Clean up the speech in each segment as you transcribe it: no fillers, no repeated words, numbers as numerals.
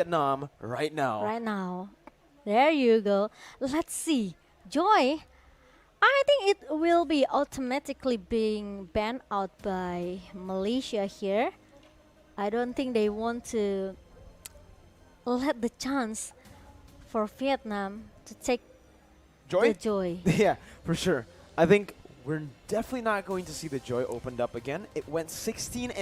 Vietnam right now. Right now. There you go. Let's see. Joy. I think it will be automatically being banned out by Malaysia here. I don't think they want to let the chance for Vietnam to take the Joy? joy. Yeah, for sure. I think we're definitely not going to see the Joy opened up again. It went 16-0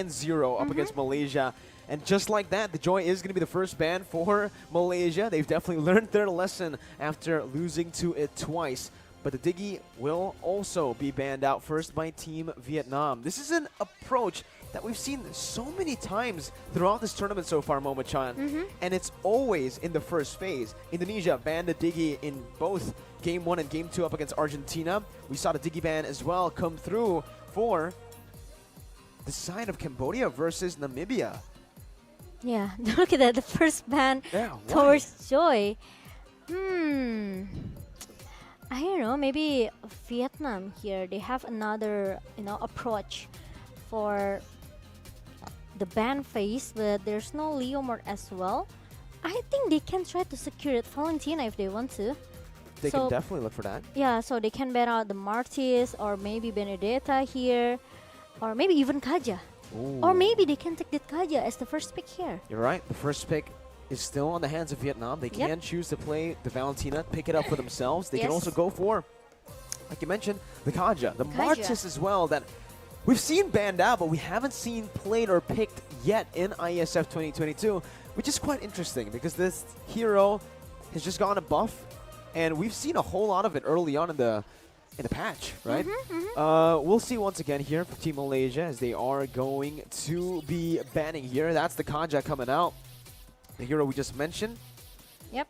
up against Malaysia. And just like that, the Joy is going to be the first ban for Malaysia. They've definitely learned their lesson after losing to it twice. But the Diggy will also be banned out first by Team Vietnam. This is an approach that we've seen so many times throughout this tournament so far, Momochan. And it's always in the first phase. Indonesia banned the Diggy in both Game 1 and Game 2 up against Argentina. We saw the Diggy ban as well come through for the side of Cambodia versus Namibia. Yeah, look at that. The first ban Yeah, towards Joy. I don't know. Maybe Vietnam here. They have another, approach for the ban phase, but there's no Leomord as well. I think they can try to secure it Valentina if they want to. They can definitely look for that. Yeah, so they can ban out the Martis or maybe Benedetta here, or maybe even Kaja. Ooh. Or maybe they can take that Kaja as the first pick here. You're right. The first pick is still on the hands of Vietnam. They can choose to play the Valentina, pick it up for themselves. They can also go for, like you mentioned, the Kaja. The Martis as well that we've seen banned out, but we haven't seen played or picked yet in IESF 2022, which is quite interesting because this hero has just gone a buff, and we've seen a whole lot of it early on in the patch, right? We'll see once again here for Team Malaysia as they are going to be banning here. That's the Kaja coming out. The hero we just mentioned. Yep.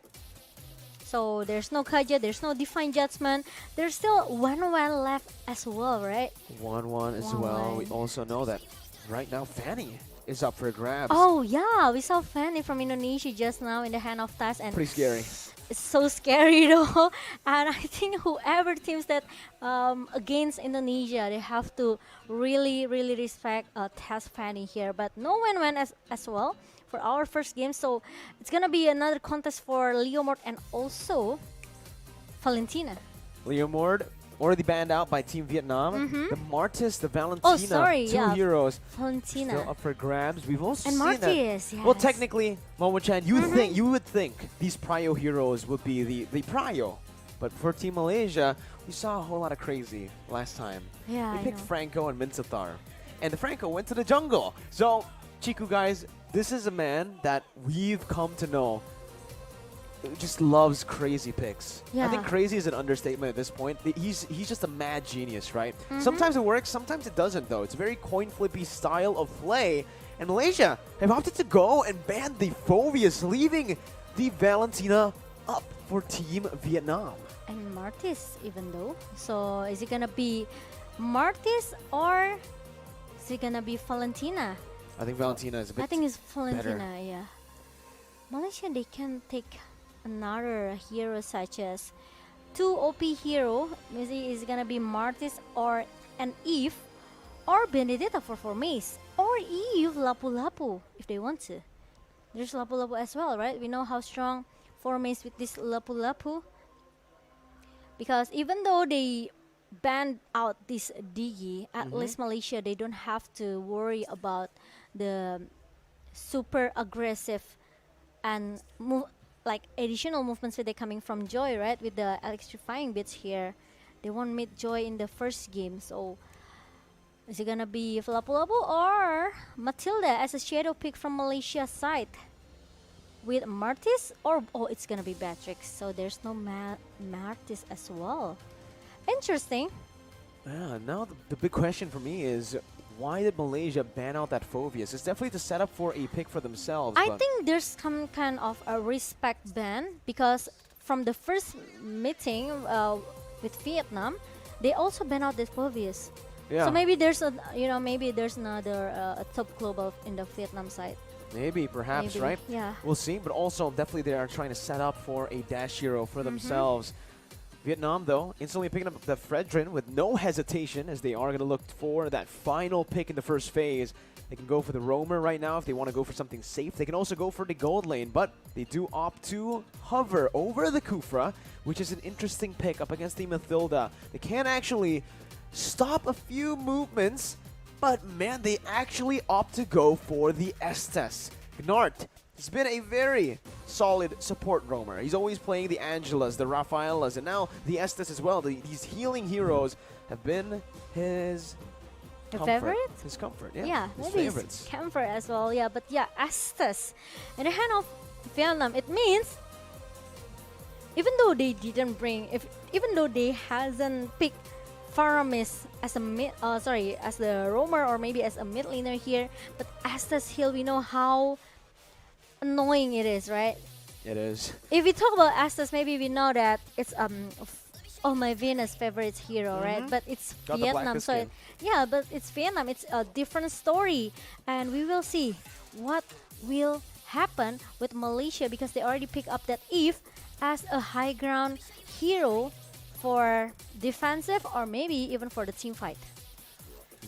So there's no Kaja, there's no Divine Judgment. There's still 1-1 left as well, right? 1-1 as well. We also know that right now Fanny is up for grabs. Oh yeah, we saw Fanny from Indonesia just now in the hand of Tas, and pretty scary. it's so scary though. And I think whoever teams that against Indonesia, they have to really respect Tas Fanny here. But no win-win as well for our first game. So it's gonna be another contest for Leomord and also Valentina. Leomord already banned out by Team Vietnam. The Martis, the Valentina, two heroes Valentina still up for grabs. We've also and seen Martis, that. yes. Well, technically, Momo-chan, you would think these Prio heroes would be the Prio. But for Team Malaysia, we saw a whole lot of crazy last time. Yeah, we picked Franco and Minsathar. And the Franco went to the jungle. So, Chiku guys, this is a man that we've come to know just loves crazy picks. I think crazy is an understatement at this point. He's just a mad genius, right? Sometimes it works, sometimes it doesn't though. It's a very coin flippy style of play. And Malaysia have opted to go and ban the Phobius, leaving the Valentina up for Team Vietnam. And Martis even though. So is it gonna be Martis or is it gonna be Valentina? I think Valentina is a bit I think it's Valentina, better. yeah. Malaysia, they can take another hero such as 2 OP hero. Maybe it's gonna be Martis or an Eve or Benedetta for Mace or Eve Lapu-Lapu if they want to. There's Lapu-Lapu as well, right? We know how strong 4 Mace with this Lapu-Lapu. Because even though they banned out this Digi, at least Malaysia, they don't have to worry about the super aggressive and like additional movements that they're coming from Joy, right? With the electrifying bits here, they won't meet Joy in the first game. So is it gonna be Lapu-Lapu or Matilda as a shadow pick from Malaysia's side with Martis, or it's gonna be Batrix. So there's no Martis as well. Interesting. Yeah, now the big question for me is, why did Malaysia ban out that Phobius? It's definitely to set up for a pick for themselves. I think there's some kind of a respect ban because from the first meeting with Vietnam, they also ban out the Phobius. Yeah. So maybe there's maybe there's another top global in the Vietnam side. Maybe, perhaps, right? Yeah. We'll see, but also definitely they are trying to set up for a dash hero for themselves. Vietnam, though, instantly picking up the Fredrin with no hesitation as they are going to look for that final pick in the first phase. They can go for the roamer right now if they want to go for something safe. They can also go for the gold lane, but they do opt to hover over the Kufra, which is an interesting pick up against the Mathilda. They can actually stop a few movements, but man, they actually opt to go for the Estes. Gnart has been a very solid support roamer. He's always playing the Angelas, the Rafaelas, and now the Estes as well. These healing heroes have been his favorite? His comfort, yeah. Yeah, his maybe favorites. his comfort as well. Yeah, but yeah, Estes in the hand of Vietnam, it means even though they didn't bring, even though they hasn't picked Faramis as a as the roamer or maybe as a mid laner here, but Estes Hill, we know how annoying it is, right? It is. If we talk about Estes, maybe we know that it's oh my Venus favorite hero, right? But it's Got the Vietnam, blackest so skin. yeah, but it's Vietnam. It's a different story, and we will see what will happen with Malaysia because they already picked up that Eve as a high ground hero for defensive or maybe even for the team fight.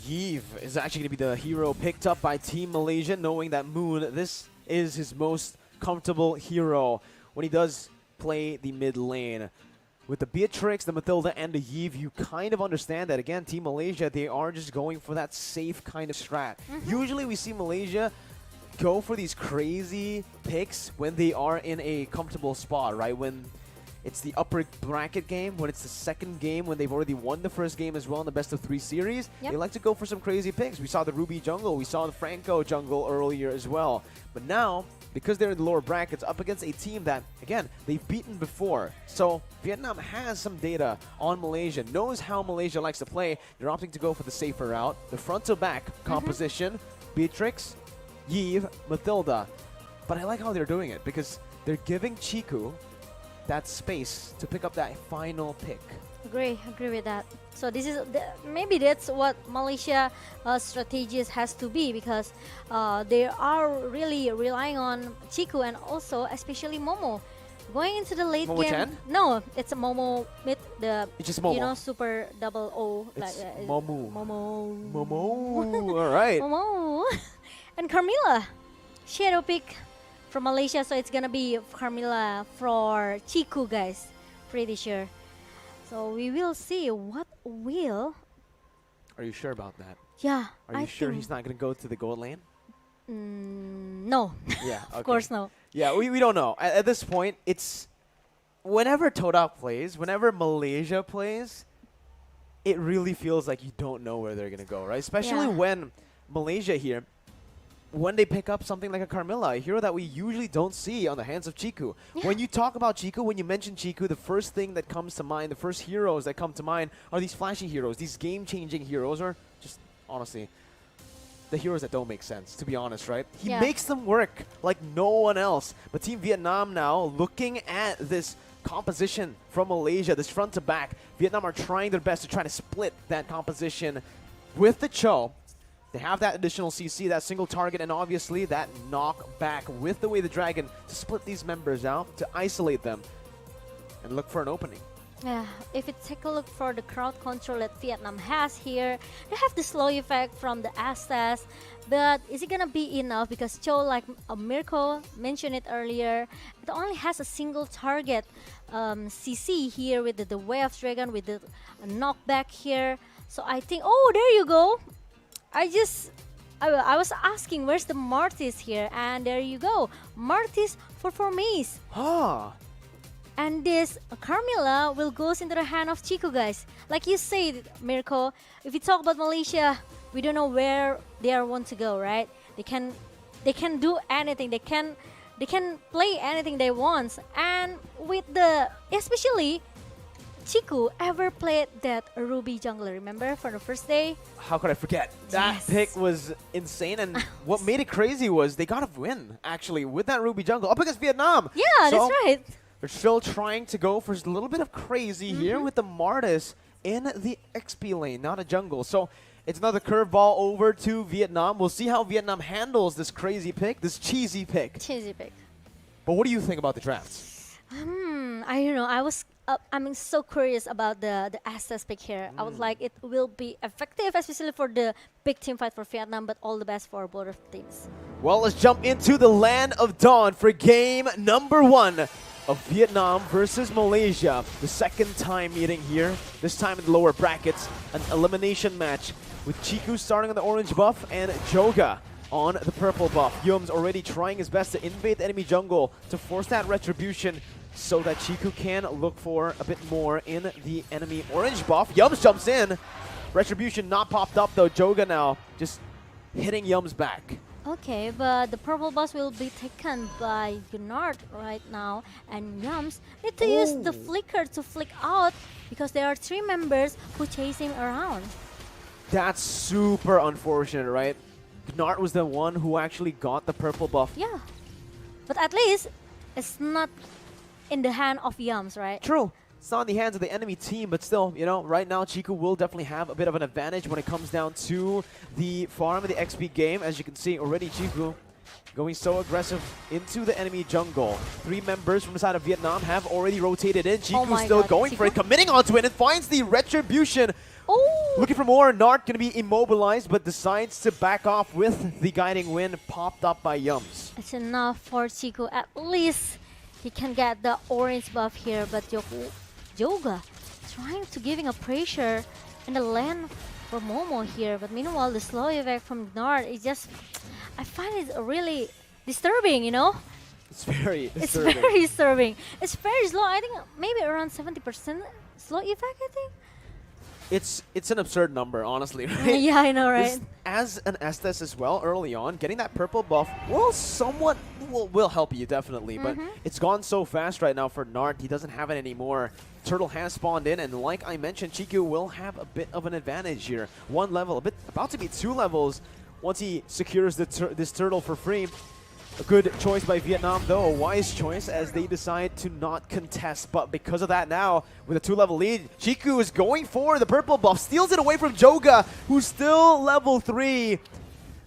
Yves is actually going to be the hero picked up by Team Malaysia, knowing that Moon, this is his most comfortable hero when he does play the mid lane. With the Beatrix, the Mathilda, and the Yves, you kind of understand that, again, Team Malaysia, they are just going for that safe kind of strat. Usually we see Malaysia go for these crazy picks when they are in a comfortable spot, right? When it's the upper bracket game, when it's the second game, when they've already won the first game as well in the best of 3 series. Yep. They like to go for some crazy picks. We saw the Ruby jungle, we saw the Franco jungle earlier as well. But now, because they're in the lower brackets, up against a team that, again, they've beaten before. So Vietnam has some data on Malaysia, knows how Malaysia likes to play. They're opting to go for the safer route. The front-to-back composition, Beatrix, Yves, Mathilda. But I like how they're doing it because they're giving Chiku that space to pick up that final pick. Agree with that. So this is maybe that's what Malaysia strategies has to be because they are really relying on Chiku and also especially Momo. Going into the late Momo game, Chan? no, it's a Momo with the It's just Momo. you know super double O It's like Momo. Momo. Momo. All right. Momo. And Carmilla, shadow pick from Malaysia, so it's gonna be Carmilla for Chiku, guys. Pretty sure. So we will see what will. Are you sure about that? Yeah. Are you sure he's not going to go to the gold lane? No. Yeah, okay. Of course no. Yeah, we don't know. At this point, it's whenever Todak plays, whenever Malaysia plays, it really feels like you don't know where they're going to go, right? Especially Yeah. when Malaysia here, when they pick up something like a Carmilla, a hero that we usually don't see on the hands of Chiku. Yeah. When you talk about Chiku, when you mention Chiku, the first thing that comes to mind, the first heroes that come to mind are these flashy heroes, these game-changing heroes, or just, honestly, the heroes that don't make sense, to be honest, right? He Yeah. makes them work like no one else. But Team Vietnam now, looking at this composition from Malaysia, this front to back, Vietnam are trying their best to try to split that composition with the Cho. They have that additional CC, that single target, and obviously that knockback with the Way the Dragon to split these members out, to isolate them, and look for an opening. Yeah, if you take a look for the crowd control that Vietnam has here, they have the slow effect from the Astas, but is it gonna be enough? Because Cho, like Mirko mentioned it earlier, it only has a single target CC here with the Way of Dragon, with the knockback here. So I think, oh, there you go. I was asking where's the Martis here, and there you go, Martis for Formace. Ah, And this Carmilla will goes into the hand of Chiku, guys. Like you said, Mirko, if you talk about Malaysia, we don't know where they are want to go, right? They can do anything. They can play anything they want. And with the especially Chiku ever played that Ruby jungler, remember, for the first day? how could I forget? That Yes. pick was insane, and what made it crazy was they got a win, actually, with that Ruby jungle up against Vietnam. Yeah, So, that's right. they're still trying to go for a little bit of crazy here with the Martis in the XP lane, not a jungle. So it's another curveball over to Vietnam. We'll see how Vietnam handles this crazy pick, this cheesy pick. Cheesy pick. But what do you think about the drafts? I don't know. I'm so curious about the Estes pick here. I would like it will be effective, especially for the big team fight for Vietnam. But all the best for both of teams. Well, let's jump into the Land of Dawn for game number 1 of Vietnam versus Malaysia. The second time meeting here, this time in the lower brackets. An elimination match with Chiku starting on the orange buff and Joga on the purple buff. Yum's already trying his best to invade the enemy jungle to force that retribution so that Chiku can look for a bit more in the enemy orange buff. Yums jumps in. Retribution not popped up though. Joga now just hitting Yums back. Okay, but the purple buff will be taken by Gunnar right now, and Yums need to use the flicker to flick out because there are 3 members who chase him around. That's super unfortunate, right? Gnart was the one who actually got the purple buff. Yeah, but at least it's not in the hand of Yums, right? True. It's not in the hands of the enemy team, but still, you know, right now Chiku will definitely have a bit of an advantage when it comes down to the farm of the XP game. As you can see, already Chiku going so aggressive into the enemy jungle. 3 members from the side of Vietnam have already rotated in. Chiku still going for it, committing onto it, and finds the retribution. Oh! Looking for more. Nart going to be immobilized, but decides to back off with the guiding wind popped up by Yums. It's enough for Chiku. At least he can get the orange buff here, but Joga trying to giving a pressure in the lane for Momo here. But meanwhile, the slow effect from Nart is just, I find it really disturbing, you know? It's very disturbing. It's very disturbing. It's very slow. I think maybe around 70% slow effect, I think. It's an absurd number, honestly, right? Yeah, I know, right? This, as an Estes as well, early on, getting that purple buff will somewhat will help you, definitely. But it's gone so fast right now for Nart. He doesn't have it anymore. Turtle has spawned in, and like I mentioned, Chiku will have a bit of an advantage here. 1 level, about to be 2 levels once he secures this turtle for free. A good choice by Vietnam, though, a wise choice as they decide to not contest. But because of that now, with a 2-level lead, Chiku is going for the purple buff, steals it away from Joga, who's still level 3.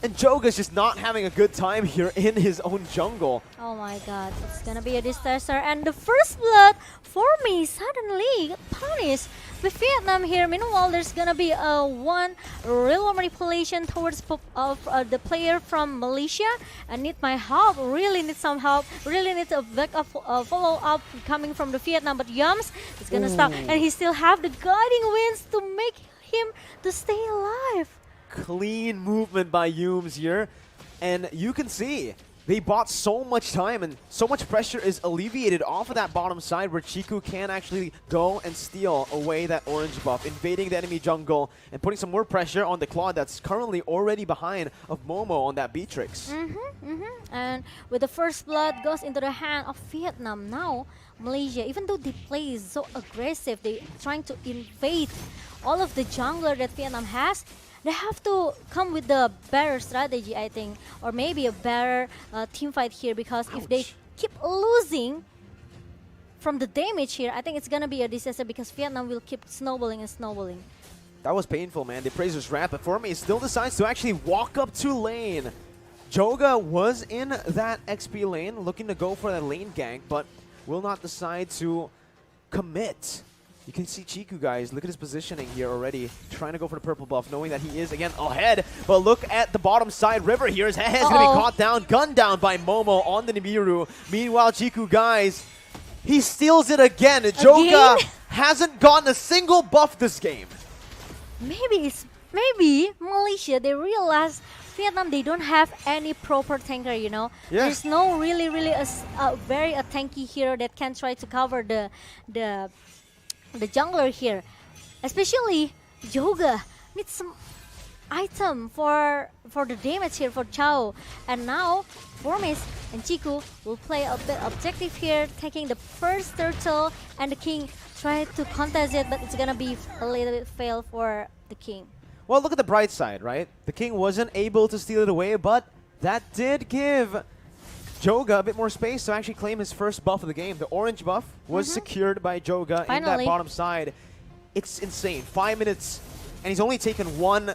And Joga's just not having a good time here in his own jungle. Oh my god, it's gonna be a disaster. And the first blood for me suddenly got punished with Vietnam here. Meanwhile, there's gonna be one real manipulation towards the player from Malaysia. I need my help, really need some help, really need a backup follow-up coming from the Vietnam. But Yums is gonna stop, and he still have the guiding winds to make him to stay alive. Clean movement by Yums here, and you can see they bought so much time and so much pressure is alleviated off of that bottom side where Chiku can actually go and steal away that orange buff, invading the enemy jungle and putting some more pressure on the Claude that's currently already behind of Momo on that Beatrix. And with the first blood goes into the hand of Vietnam. Now Malaysia, even though they play so aggressive, they trying to invade all of the jungler that Vietnam has, they have to come with the better strategy, I think, or maybe a better team fight here, because if they keep losing from the damage here, I think it's gonna be a disaster because Vietnam will keep snowballing and snowballing. That was painful, man. The Appraiser's wrap, but for me, still decides to actually walk up to lane. Joga was in that XP lane, looking to go for that lane gank, but will not decide to commit. You can see Chiku, guys. Look at his positioning here already. Trying to go for the purple buff, knowing that he is, again, ahead. But look at the bottom side river here. His head is going to be caught down, gunned down by Momo on the Nibiru. Meanwhile, Chiku, guys, he steals it again. Joga hasn't gotten a single buff this game. Maybe Malaysia, they realize Vietnam, they don't have any proper tanker, you know. Yeah. There's no really a very tanky hero that can try to cover the jungler here. Especially Joga needs some item for the damage here for Chao. And now Formis and Chiku will play a bit objective here, taking the first turtle, and the king try to contest it, but it's gonna be a little bit fail for the king. Well, look at the bright side, right? The king wasn't able to steal it away, but that did give Joga a bit more space to actually claim his first buff of the game. The orange buff was secured by Joga in that bottom side. It's insane. 5 minutes, and he's only taken 1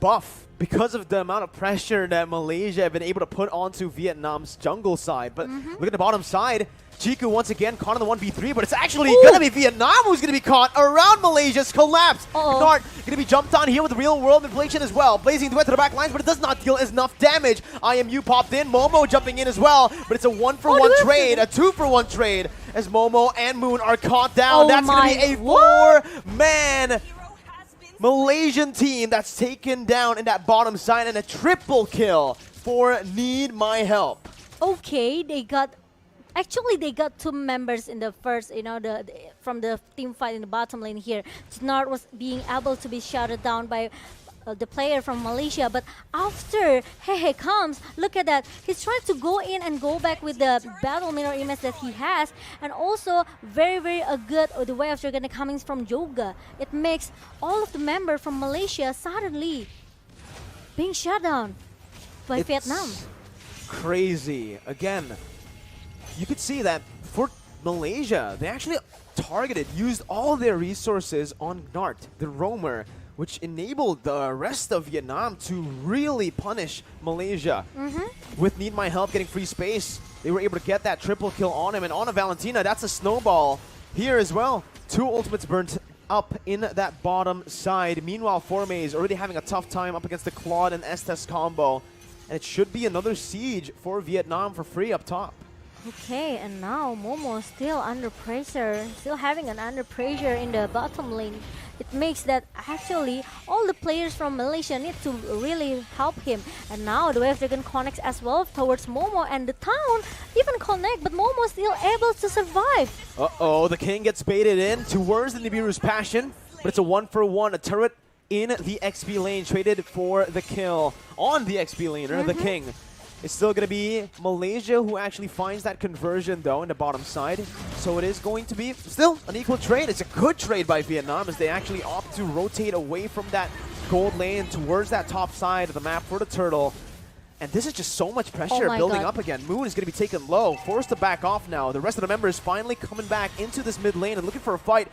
buff because of the amount of pressure that Malaysia have been able to put onto Vietnam's jungle side. But look at the bottom side. Chiku once again caught on the 1v3, but it's actually going to be Vietnam who's going to be caught around Malaysia's collapse. Nart going to be jumped on here with the real world manipulation as well. Blazing Duet to the back lines, but it does not deal enough damage. IMU popped in, Momo jumping in as well, but it's a 1-for-1 trade, a 2-for-1 trade as Momo and Moon are caught down. That's going to be a 4-man Malaysian team that's taken down in that bottom side, and a triple kill for Need My Help. Okay, they got two members in the first, from the team fight in the bottom lane here. Snart was being able to be shouted down by the player from Malaysia, but after Hehe comes, look at that. He's trying to go in and go back with the battle mirror image that he has, and also very good the way of Dragon coming from Joga. It makes all of the members from Malaysia suddenly being shut down by Vietnam. Crazy. Again, you could see that for Malaysia, they actually used all their resources on Nart, the roamer, which enabled the rest of Vietnam to really punish Malaysia. With Need My Help getting free space, they were able to get that triple kill on him, and on a Valentina, that's a snowball here as well. 2 ultimates burnt up in that bottom side. Meanwhile, Forme is already having a tough time up against the Claude and Estes combo, and it should be another siege for Vietnam for free up top. Okay, and now Momo still under pressure, still having an under pressure in the bottom lane. It makes that actually all the players from Malaysia need to really help him. And now the Wave Dragon connects as well towards Momo, and the town even connect, but Momo still able to survive. Uh-oh, the King gets baited in towards the Nibiru's Passion, but it's a 1-for-1, a turret in the XP lane, traded for the kill on the XP laner, the King. It's still going to be Malaysia who actually finds that conversion, though, in the bottom side. So it is going to be still an equal trade. It's a good trade by Vietnam as they actually opt to rotate away from that gold lane towards that top side of the map for the turtle. And this is just so much pressure building up again. Moon is going to be taken low, forced to back off now. The rest of the members finally coming back into this mid lane and looking for a fight.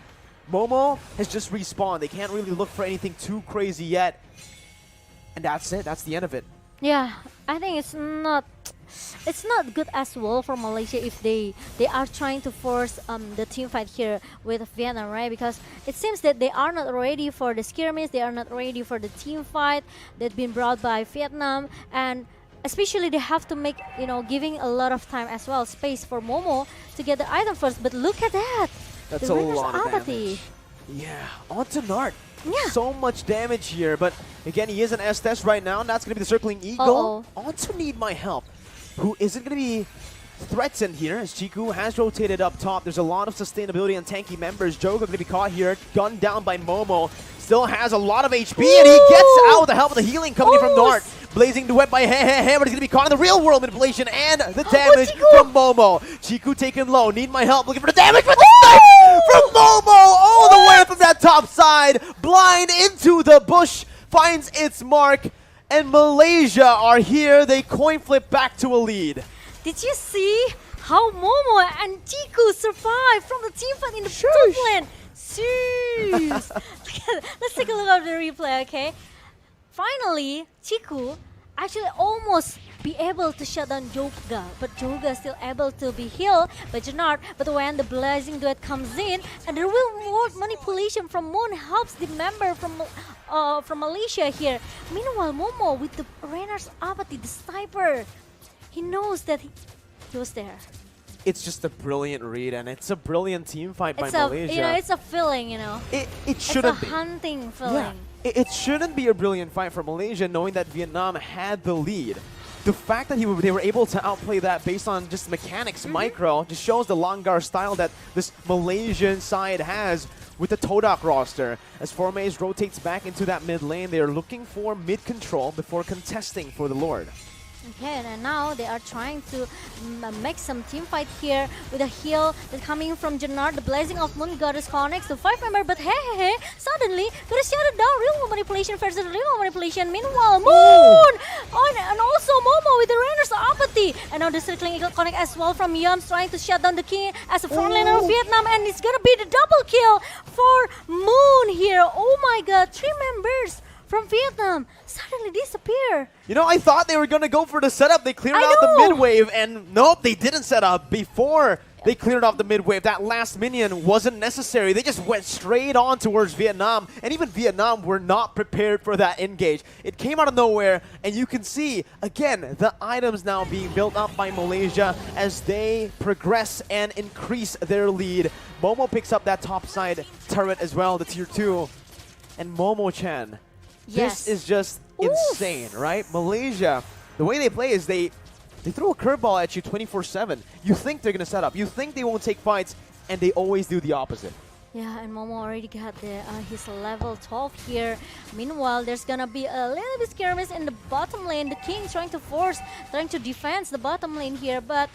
Momo has just respawned. They can't really look for anything too crazy yet. And that's it. That's the end of it. Yeah, I think it's not good as well for Malaysia if they are trying to force the team fight here with Vietnam, right? Because it seems that they are not ready for the skirmish, they are not ready for the team fight that's been brought by Vietnam, and especially they have to make, giving a lot of time as well, space for Momo to get the item first. But look at that! That's a lot of damage. Yeah, on to Nart. Yeah. So much damage here, but again, he is an S-Test right now, and that's going to be the Circling Eagle. On to Need My Help, who isn't going to be threatened here, as Chiku has rotated up top. There's a lot of sustainability and tanky members. Joga going to be caught here, gunned down by Momo. Still has a lot of HP, and he gets out with the help of the healing coming in from Nart. Blazing Duet by Hehehe, but he's going to be caught in the real world manipulation and the damage from Momo. Chiku taken low. Need My Help, looking for the damage, but the snipe from Momo all the way from that top side. Blind into the bush, finds its mark, and Malaysia are here. They coin flip back to a lead. Did you see how Momo and Chiku survived from the team fight in the top lane? Let's take a look at the replay, okay? Finally, Chiku actually almost be able to shut down Joga, but Joga still able to be healed by Janard. But when the Blazing Duet comes in, and the real world manipulation from Moon helps the member from Malaysia here. Meanwhile, Momo with the Renar's apathy, the sniper, he knows that he was there. It's just a brilliant read, and it's a brilliant team fight by Malaysia. It's a feeling, It shouldn't be. It's a hunting feeling. Yeah. It shouldn't be a brilliant fight for Malaysia, knowing that Vietnam had the lead. The fact that they were able to outplay that based on just mechanics, micro, just shows the Langar style that this Malaysian side has with the Todak roster. As Formaze rotates back into that mid lane, they are looking for mid control before contesting for the Lord. Okay, and now they are trying to make some team fight here with a heal that's coming from Janard. The Blazing of Moon Goddess connects to 5-member, but hey, suddenly gonna shut it down. Real world manipulation versus real world manipulation. Meanwhile, Moon and also Momo with the Renner's apathy. And now the Circling Eagle connect as well from Yums, trying to shut down the King as a frontliner of Vietnam, and it's gonna be the double kill for Moon here. Oh my god, 3 members from Vietnam suddenly disappear. I thought they were going to go for the setup. They cleared out the mid wave, and nope, they didn't set up before They cleared off the mid wave. That last minion wasn't necessary. They just went straight on towards Vietnam. And even Vietnam were not prepared for that engage. It came out of nowhere. And you can see, again, the items now being built up by Malaysia as they progress and increase their lead. Momo picks up that top side turret as well, the tier 2. And Momo-chan. Yes. This is just insane, right? Malaysia, the way they play is they throw a curveball at you 24/7. You think they're going to set up. You think they won't take fights, and they always do the opposite. Yeah, and Momo already got his level 12 here. Meanwhile, there's gonna be a little bit skirmish in the bottom lane. The King trying to defend the bottom lane here, but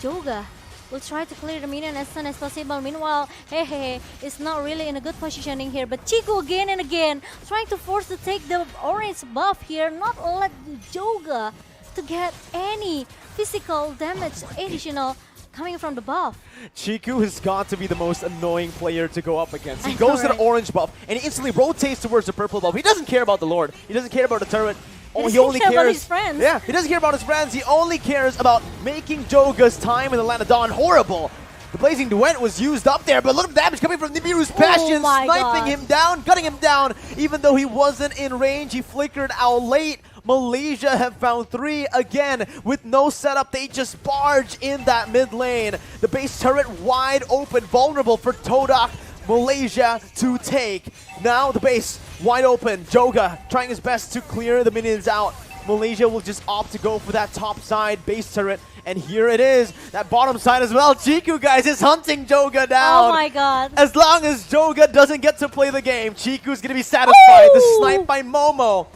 Joga will try to clear the minion as soon as possible. Meanwhile, Hehe is not really in a good positioning here, but Chico again and again trying to force to take the orange buff here, not let Joga to get any physical damage additional coming from the buff. Chiku has got to be the most annoying player to go up against. He goes to the orange buff and he instantly rotates towards the purple buff. He doesn't care about the Lord. He doesn't care about the turret. He only cares about his friends. Yeah, he doesn't care about his friends. He only cares about making Joga's time in the Land of Dawn horrible. The Blazing Duet was used up there, but look at the damage coming from Nibiru's Passion, sniping him down, gutting him down. Even though he wasn't in range, he flickered out late. Malaysia have found 3 again with no setup. They just barge in that mid lane. The base turret wide open, vulnerable for Todak Malaysia to take. Now the base wide open. Joga trying his best to clear the minions out. Malaysia will just opt to go for that top side base turret. And here it is, that bottom side as well. Chiku, guys, is hunting Joga down. Oh my god. As long as Joga doesn't get to play the game, Chiku's going to be satisfied. The snipe by Momo.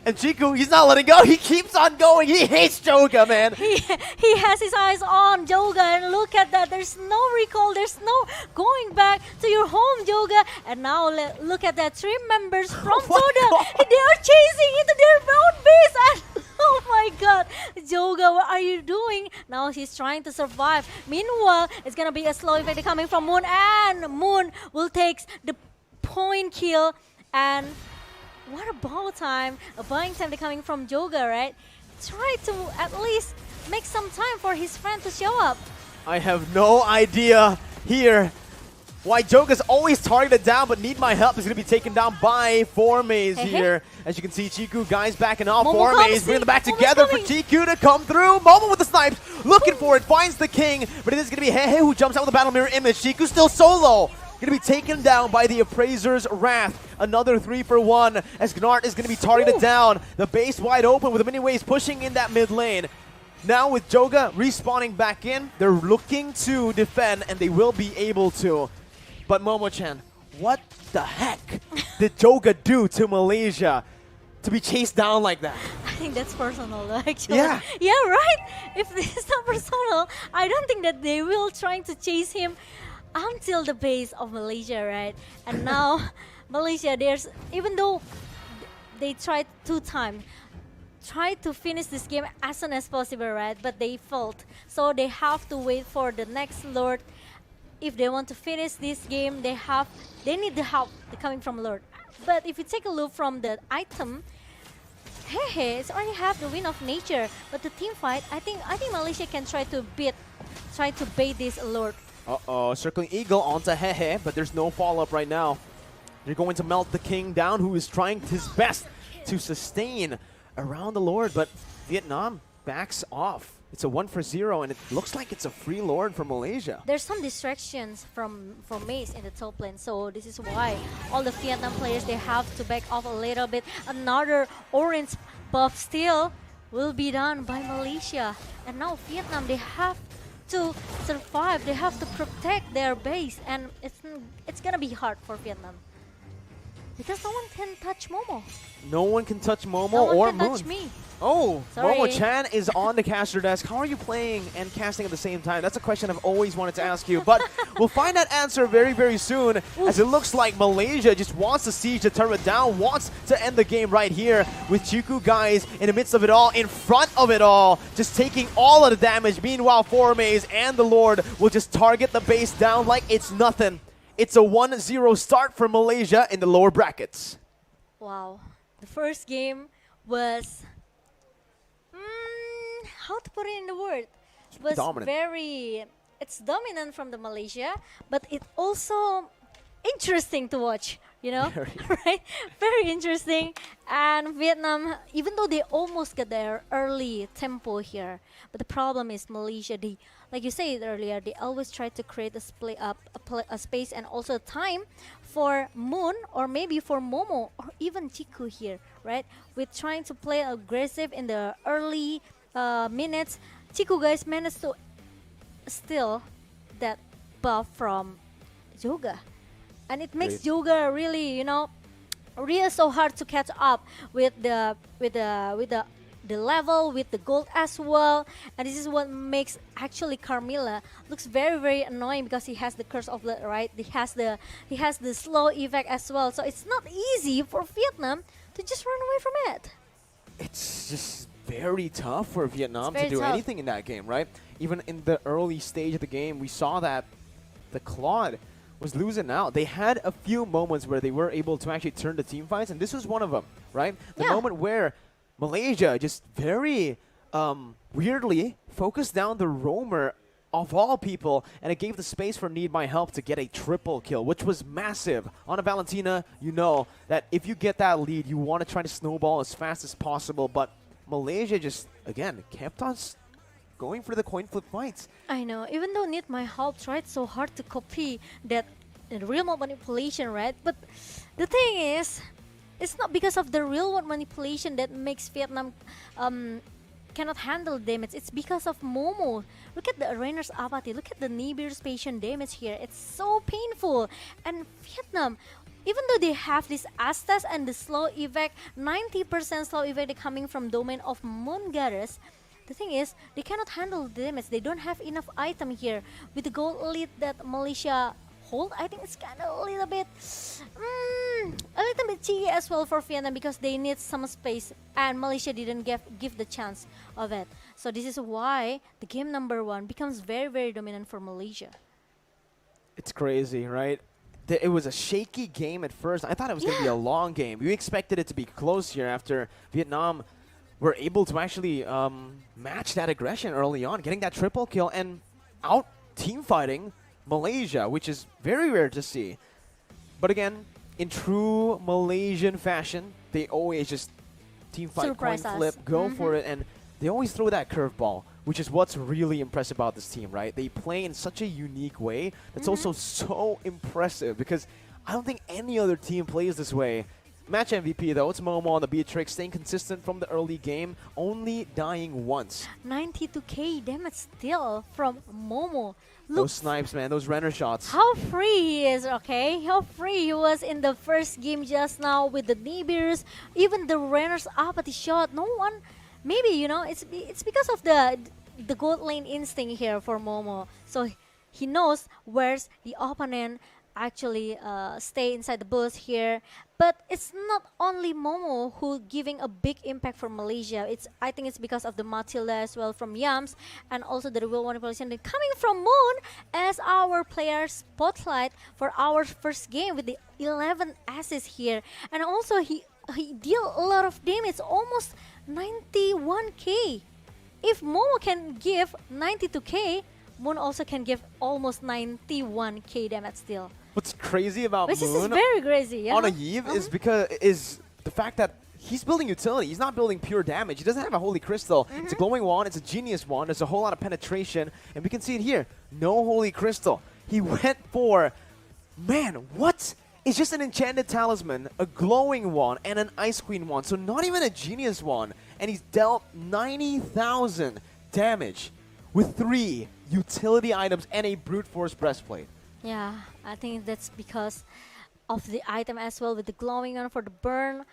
And Chiku, he's not letting go. He keeps on going. He hates Joga, man. He has his eyes on Joga, and look at that. There's no recall. There's no going back to your home, Joga. And now look at that. 3 members from Todak. They are chasing into their own base. And oh my god. Joga, what are you doing? Now he's trying to survive. Meanwhile, it's going to be a slow effect coming from Moon. And Moon will take the point kill. And what a buying time coming from Joga, right? Try to at least make some time for his friend to show up. I have no idea here why Joga's always targeted down, but Need My Help is going to be taken down by Formaze here. As you can see, Chiku, guys, backing off. Formaze bringing them back together for Chiku to come through. Momo with the snipes, looking for it, finds the King, but it is going to be Hehe who jumps out with the Battle Mirror image. Chiku still solo. Going to be taken down by the Appraiser's Wrath. Another 3 for 1 as Gnart is going to be targeted down. The base wide open with the mini waves pushing in that mid lane. Now with Joga respawning back in, they're looking to defend and they will be able to. But Momo-chan, what the heck did Joga do to Malaysia to be chased down like that? I think that's personal though, actually. Yeah. Yeah, right? If this is not personal, I don't think that they will trying to chase him until the base of Malaysia, right? And now Malaysia, even though they tried 2 times, tried to finish this game as soon as possible, right? But they failed. So they have to wait for the next Lord. If they want to finish this game, they need the help coming from Lord. But if you take a look from the item, Hehe, it's only half the win of nature. But the team fight, I think Malaysia can try to bait this Lord. Uh-oh, circling Eagle onto Hehe, but there's no follow-up right now. They're going to melt the King down, who is trying his best to sustain around the Lord, but Vietnam backs off. It's a 1 for 0, and it looks like it's a free Lord for Malaysia. There's some distractions from Mace in the top lane, so this is why all the Vietnam players, they have to back off a little bit. Another orange buff still will be done by Malaysia. And now Vietnam, they have to survive. They have to protect their base, and it's gonna be hard for Vietnam because no one can touch Momo. No one can touch Momo no or one can Moon. touch me. Oh, Sorry. Momo-chan is on the caster desk. How are you playing and casting at the same time? That's a question I've always wanted to ask you, but we'll find that answer very, very soon, as it looks like Malaysia just wants to siege the turret down, wants to end the game right here with Chiku, guys, in the midst of it all, in front of it all, just taking all of the damage. Meanwhile, Formaze and the Lord will just target the base down like it's nothing. It's a 1-0 start for Malaysia in the lower brackets. Wow. The first game was, how to put it in the word? Was dominant. very it's dominant from the Malaysia, but it also interesting to watch, you know, Very. right? Very interesting. And Vietnam, even though they almost get their early tempo here, but the problem is Malaysia. They, like you said earlier, they always try to create a split up, a space and also time for Moon or maybe for Momo or even Chiku here, right? With trying to play aggressive in the early minutes, Chiku guys managed to steal that buff from Yoga, and it makes Great. Yoga really, you know, really so hard to catch up with the level, with the gold as well. And this is what makes actually Carmilla looks very very annoying, because he has the curse of blood, right? He has the slow effect as well, so it's not easy for Vietnam to just run away from it. It's just very tough for Vietnam to very do tough. anything in that game, right? Even in the early stage of the game, we saw that the Claude was losing out. They had a few moments where they were able to actually turn the team fights, and this was one of them, right? The Yeah. moment where Malaysia just very weirdly focused down the roamer of all people, and it gave the space for Need My Help to get a triple kill, which was massive. On a Valentina, you know that if you get that lead, you want to try to snowball as fast as possible, but Malaysia just, again, kept on going for the coin flip fights. I know, even though Need My Help tried so hard to copy that real world manipulation, right? But the thing is, it's not because of the real world manipulation that makes Vietnam cannot handle damage. It's because of Momo. Look at the arena's apathy. Look at the Nibiru's patient damage here. It's so painful. And Vietnam, even though they have this Astas and the slow effect, 90% slow effect coming from domain of Moon Goddess, the thing is, they cannot handle the damage. They don't have enough item here. With the gold lead that Malaysia hold, I think it's kind of a little bit cheeky as well for Vietnam, because they need some space and Malaysia didn't give the chance of it. So this is why the game number 1 becomes very very dominant for Malaysia. It's crazy, right? It was a shaky game at first. I thought it was going to be a long game. We expected it to be close here after Vietnam were able to actually match that aggression early on, getting that triple kill and out team fighting Malaysia, which is very rare to see. But again, in true Malaysian fashion, they always just team fight, Surprise coin us. flip, go for it, and they always throw that curveball, which is what's really impressive about this team, right? They play in such a unique way that's also so impressive, because I don't think any other team plays this way. Match MVP though, it's Momo on the Beatrix, staying consistent from the early game, only dying once. 92k damage still from Momo. Look Those snipes, man, those Renner shots. how free he is, okay? How free he was in the first game just now with the Nibirs, even the Renner's apathy shot. No one, maybe, you know, it's because of the gold lane instinct here for Momo. So he knows where's the opponent actually stay inside the booth here. But it's not only Momo who giving a big impact for Malaysia. I think it's because of the Matilda as well from Yams, and also the real manipulation that coming from Moon as our player spotlight for our first game with the 11 assists here. And also he deal a lot of damage, almost 91k. If Momo can give 92k, Moon also can give almost 91k damage still. What's crazy about Which is Moon very crazy, yeah. on a Eve is the fact that he's building utility. He's not building pure damage. He doesn't have a Holy Crystal. It's a glowing wand. It's a genius wand. There's a whole lot of penetration, and we can see it here. No Holy Crystal. He went for, man, what? It's just an enchanted talisman, a glowing wand, and an Ice Queen wand. So not even a genius wand, and he's dealt 90,000 damage with 3 utility items and a brute force breastplate. Yeah, I think that's because of the item as well, with the glowing one for the burn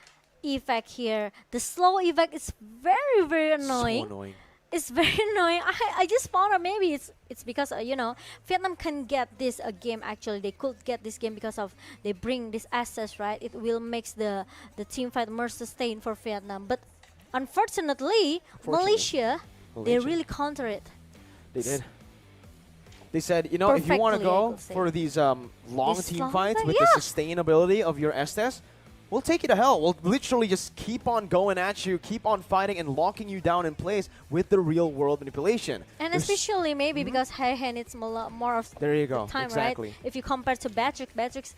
effect here. The slow effect is very very annoying. So annoying. It's very annoying. I just found out maybe it's because you know, Vietnam can get this game. Actually, they could get this game because of they bring this assets, right? It will makes the team fight more sustained for Vietnam. But unfortunately, Malaysia, they really counter it. They did. They said, you know, if you want to Perfectly, I go would say. for these long This team long fights fight, with yeah. the sustainability of your Estes, we'll take you to hell. We'll literally just keep on going at you, keep on fighting and locking you down in place with the real world manipulation. And There's- especially maybe because high hand it's more of There you the go. time, Exactly. right? If you compare to Batrix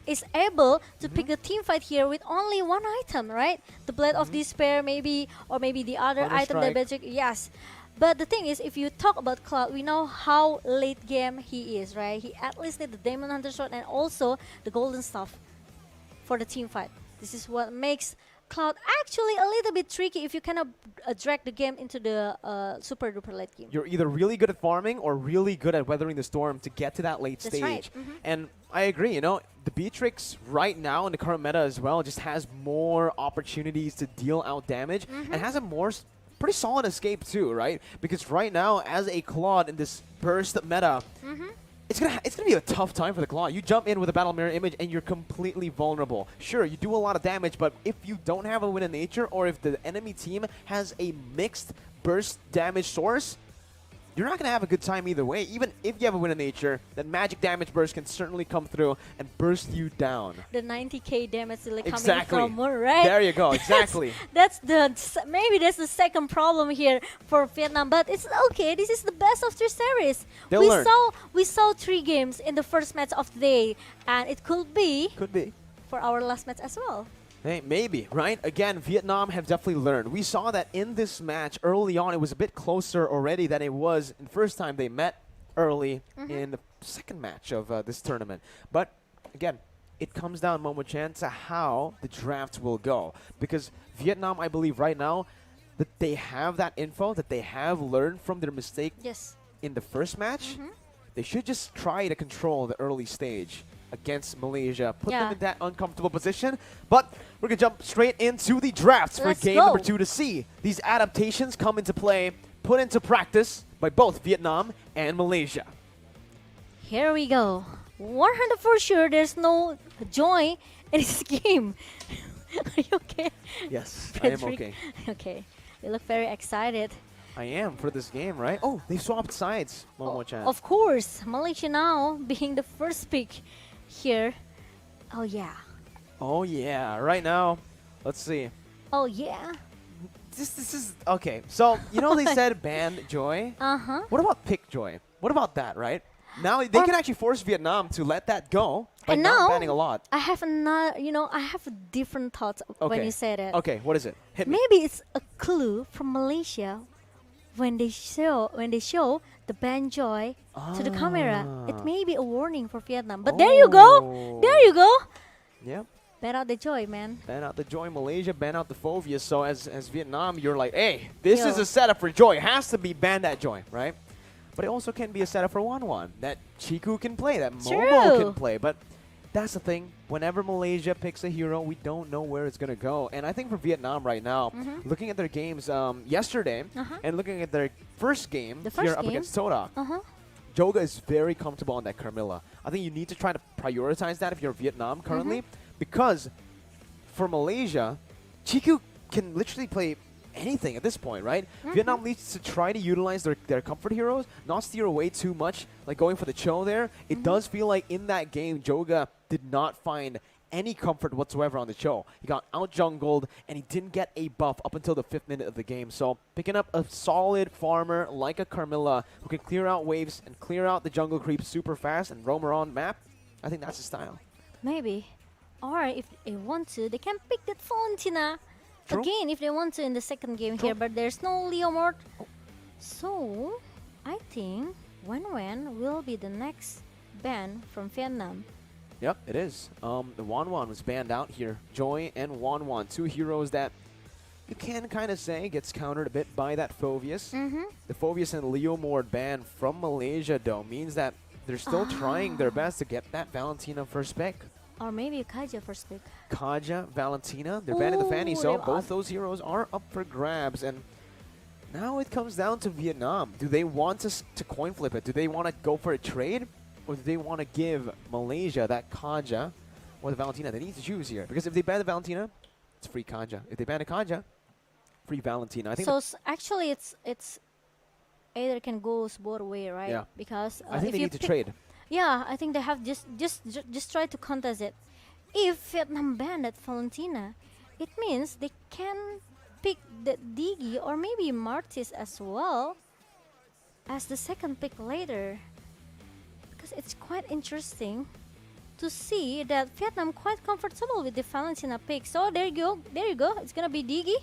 is able to pick the team fight here with only one item, right? The Blade of Despair maybe, or maybe the other item that Batrix, yes. But the thing is, if you talk about Cloud, we know how late game he is, right? He at least need the Demon Hunter Sword and also the Golden Staff for the team fight. This is what makes Cloud actually a little bit tricky if you cannot drag the game into the super duper late game. You're either really good at farming or really good at weathering the storm to get to that late That's stage. right. And I agree, you know, the Beatrix right now in the current meta as well just has more opportunities to deal out damage and has a more pretty solid escape too, right? Because right now, as a Claude in this burst meta, it's gonna be a tough time for the Claw. You jump in with a battle mirror image and you're completely vulnerable. Sure, you do a lot of damage, but if you don't have a win in nature, or if the enemy team has a mixed burst damage source, you're not gonna have a good time either way. Even if you have a win in nature, that magic damage burst can certainly come through and burst you down. The 90k damage really coming Exactly. from Moon, right? There you go. Exactly. Maybe that's the second problem here for Vietnam, but it's okay. This is the best of 3 series. They'll we learn. saw 3 games in the first match of the day, and it could be Could be. for our last match as well. Hey, maybe, right? Again, Vietnam have definitely learned. We saw that in this match early on, it was a bit closer already than it was the first time they met early in the second match of this tournament. But again, it comes down, Momo-chan, to how the draft will go. Because Vietnam, I believe right now, that they have that info, that they have learned from their mistake Yes. in the first match. They should just try to control the early stage against Malaysia, put them in that uncomfortable position. But we're going to jump straight into the drafts for Let's game go. number 2 to see these adaptations come into play, put into practice by both Vietnam and Malaysia. Here we go. 100 for sure. There's no joy in this game. Are you okay? Yes, I am Patrick? okay. Okay. You look very excited. I am for this game, right? Oh, they swapped sides, Momo-chan. Of course, Malaysia now being the first pick here. Oh yeah. Oh, yeah. Right now, let's see. Oh yeah. This is... Okay, so, you know they said ban Joy? Uh-huh. What about pick Joy? What about that, right? Now they can actually force Vietnam to let that go by And not now, banning a lot. I have another, I have different thoughts when you say that. Okay, what is it? Hit me. Maybe it's a clue from Malaysia when they show the ban Joy to the camera. It may be a warning for Vietnam. But there you go. There you go. Yep. Ban out the Joy, man. Ban out the Joy Malaysia, ban out the Fovea. So as Vietnam, you're like, hey, this Yo. is a setup for Joy. It has to be ban that Joy, right? But it also can be a setup for 1-1 that Chiku can play, that Momo can play. But that's the thing. Whenever Malaysia picks a hero, we don't know where it's going to go. And I think for Vietnam right now, looking at their games yesterday and looking at their first game here up against Todak, Joga is very comfortable on that Carmilla. I think you need to try to prioritize that if you're Vietnam currently, because for Malaysia, Chiku can literally play anything at this point, right? Vietnam needs to try to utilize their comfort heroes, not steer away too much, like going for the Cho there. It does feel like in that game, Joga did not find any comfort whatsoever on the Cho. He got out-jungled, and he didn't get a buff up until the 5th minute of the game. So picking up a solid farmer like a Carmilla who can clear out waves and clear out the jungle creeps super fast and roam around map, I think that's his style. Maybe. Or if they want to, they can pick that Valentina. True. Again, if they want to in the second game here, but there's no Leomord. So, I think Wen will be the next ban from Vietnam. Yep, it is. The Wan was banned out here. Joy and Wan, 2 heroes that you can kind of say gets countered a bit by that Phoveus. The Phoveus and Leomord ban from Malaysia, though, means that they're still trying their best to get that Valentina first pick. Or maybe Kaja first pick. Kaja, Valentina, they're banning the Fanny, so they're both those heroes are up for grabs. And now it comes down to Vietnam. Do they want to coin flip it? Do they want to go for a trade? Or do they want to give Malaysia that Kaja or the Valentina? They need to choose here. Because if they ban the Valentina, it's free Kaja. If they ban the Kaja, free Valentina. I think So actually, it's either can go both way, right? Yeah. Because I think if they you need to pick- trade. Yeah, I think they have just try to contest it. if Vietnam banned Valentina, it means they can pick the Digi or maybe Martis as well as the second pick later. Because it's quite interesting to see that Vietnam quite comfortable with the Valentina pick. So there you go. It's gonna be Digi.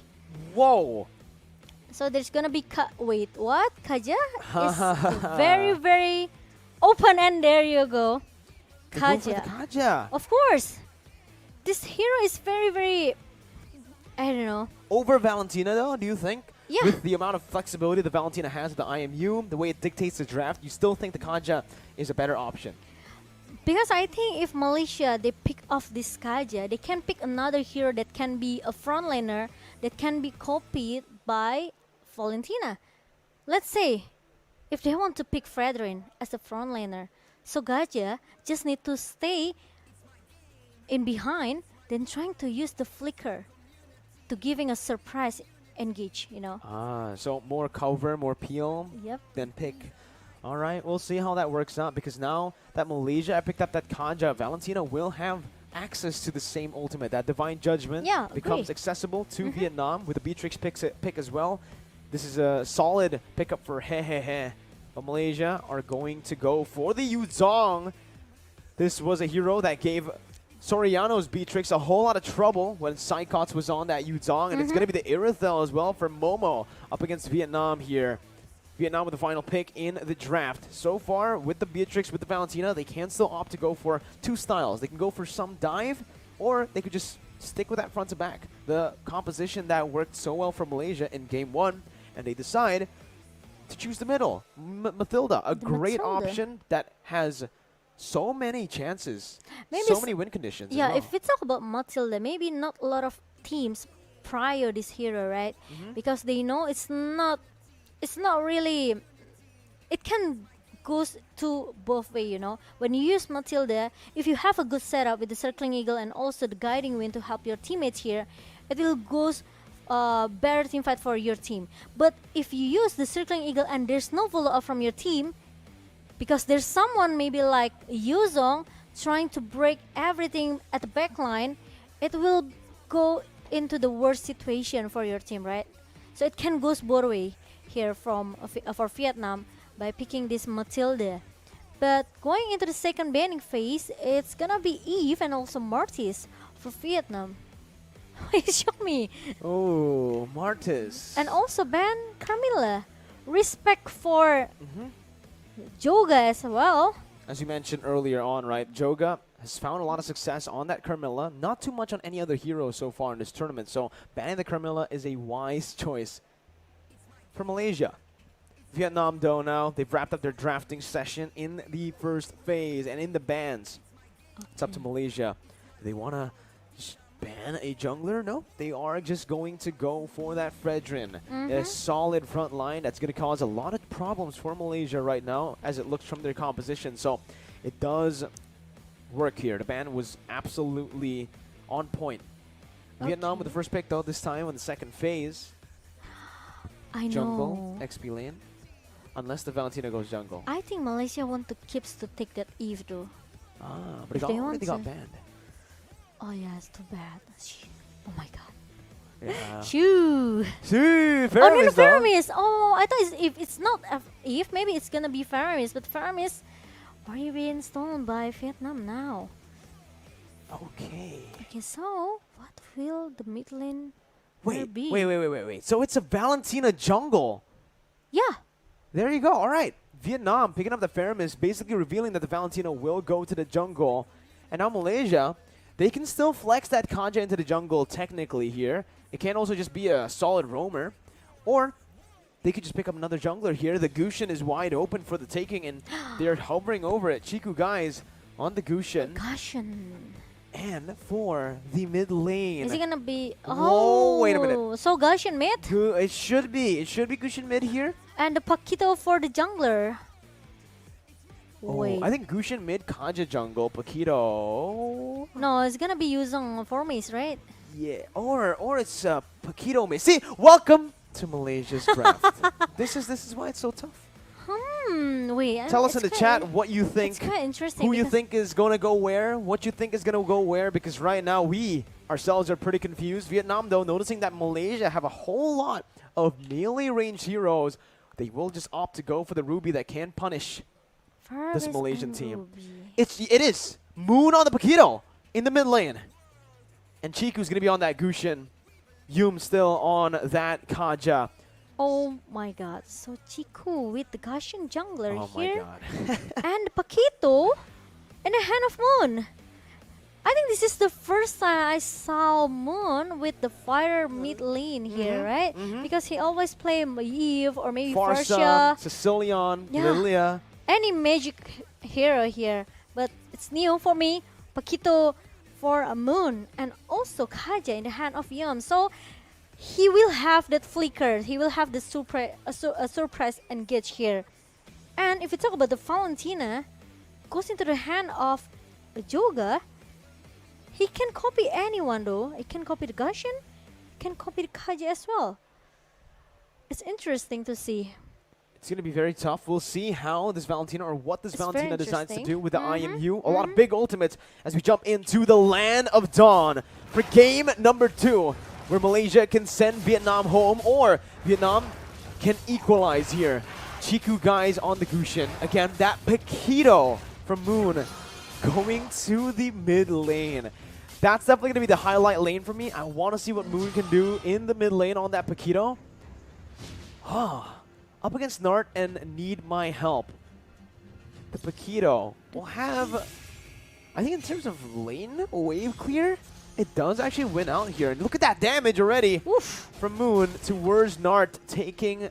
Whoa! So there's gonna be wait, what? Kaja is very, very open, and there you go. They go for the Kaja. Kaja. Of course. This hero is very, very, I don't know. Over Valentina, though, do you think? Yeah. With the amount of flexibility that Valentina has with the IMU, the way it dictates the draft, you still think the Kaja is a better option? Because I think if Malaysia, they pick off this Kaja, they can pick another hero that can be a frontliner that can be copied by Valentina. Let's say, if they want to pick Fredrin as a frontliner, so Gaja just need to stay in behind, then trying to use the flicker to giving a surprise engage, you know. So more cover, more peel Yep. than pick. All right, we'll see how that works out, because now that Malaysia picked up that Kaja, Valentina will have access to the same ultimate. That Divine Judgment Yeah, becomes agree. accessible to Vietnam with the Beatrix pick as well. This is a solid pickup for He. But Malaysia are going to go for the Yuzong. This was a hero that gave Soriano's Beatrix a whole lot of trouble when Psychots was on that Yuzong, and it's going to be the Irithel as well for Momo up against Vietnam here. Vietnam with the final pick in the draft. So far, with the Beatrix, with the Valentina, they can still opt to go for two styles. They can go for some dive, or they could just stick with that front to back. The composition that worked so well for Malaysia in game one, and they decide to choose the middle. Mathilda, a great Mathilda. option that has so many chances, Maybe so many win conditions. as Yeah, well. if we talk about Matilda, maybe not a lot of teams prior this hero, right? Because they know it's not really, it can goes to both way, you know. When you use Matilda, if you have a good setup with the Circling Eagle and also the Guiding Wind to help your teammates here, it will goes better team fight for your team. But if you use the Circling Eagle and there's no follow-up from your team, because there's someone maybe like Yuzong trying to break everything at the back line, it will go into the worst situation for your team, right? So it can goes both way here from for Vietnam by picking this Matilda. But going into the second banning phase, it's gonna be Eve and also Martis for Vietnam. Show me. Oh, Martis. And also ban Carmilla. Respect for Joga as well. As you mentioned earlier on, right, Joga has found a lot of success on that Carmilla, not too much on any other hero so far in this tournament, so banning the Carmilla is a wise choice for Malaysia. Vietnam, though, now, they've wrapped up their drafting session in the first phase and in the bans. It's up to Malaysia. Do they want to ban a jungler? No, they are just going to go for that Fredrin. A solid front line that's going to cause a lot of problems for Malaysia right now as it looks from their composition. So it does work here. The ban was absolutely on point. Vietnam with the first pick, though, this time in the second phase. I Jungle, know. XP lane. Unless the Valentina goes jungle. I think Malaysia want to keeps to take that Eve though. But it If they already want got to. banned. Oh yeah, it's too bad. Oh my god. Yeah. Shoo. See, Oh no, no, though. Faramis. Oh, I thought if it's not Eve, maybe it's gonna be Faramis. But Faramis already being stolen by Vietnam now. Okay. Okay, so what will the mid lane Wait, be? wait. So it's a Valentina jungle. Yeah. There you go. All right. Vietnam picking up the Faramis, basically revealing that the Valentina will go to the jungle. And now Malaysia, they can still flex that Kanja into the jungle technically here. It can also just be a solid roamer. Or they could just pick up another jungler here. The Gushin is wide open for the taking, and they're hovering over it. Chiku guys on the Gushin. Gushin. And for the mid lane. Is it gonna be? Whoa, wait a minute. So Gushin mid It should be. It should be Gushin mid here. and the Paquito for the jungler. Oh, Wait. I think Gushin mid, Kanja jungle, Paquito. No, it's gonna be Yuzong for me, right? Yeah, or it's Paquito mid. See, welcome to Malaysia's draft. This is why it's so tough. Wait, Tell us in it's the kinda chat what you It's think, kind of interesting. who you because- think is going to go where, what you think is going to go where, because right now we ourselves are pretty confused. Vietnam, though, noticing that Malaysia have a whole lot of melee ranged heroes, they will just opt to go for the Ruby that can punish this Farvis Malaysian and team. Ruby. It is Moon on the Paquito in the mid lane. And Chiku's going to be on that Gushin. Yum still on that Kaja. Oh my god. So Chiku with the Gushin jungler Oh my here. god. And Paquito in the hand of Moon. I think this is the first time I saw Moon with the fire mid lane here, right? Because he always play Eve or maybe Farsa, Farsia. Sicilian, Yeah. Lilia. Any magic hero here. But it's new for me. Paquito for a Moon. And also Kaja in the hand of Yum. So he will have that flicker. He will have the surprise engage here. And if you talk about the Valentina, goes into the hand of Joga. He can copy anyone though. He can copy the Gushin, can copy the Kaja as well. It's interesting to see. It's going to be very tough. We'll see how this Valentina or what this It's very Valentina decides to interesting. do with the IMU. A lot of big ultimates as we jump into the Land of Dawn for game number 2, where Malaysia can send Vietnam home or Vietnam can equalize here. Chiku guys on the Gushin. Again, that Paquito from Moon going to the mid lane. That's definitely going to be the highlight lane for me. I want to see what Moon can do in the mid lane on that Paquito. Up against Nart and Need My Help. The Paquito will have, I think in terms of lane wave clear, it does actually win out here. And look at that damage already from Moon towards Nart, taking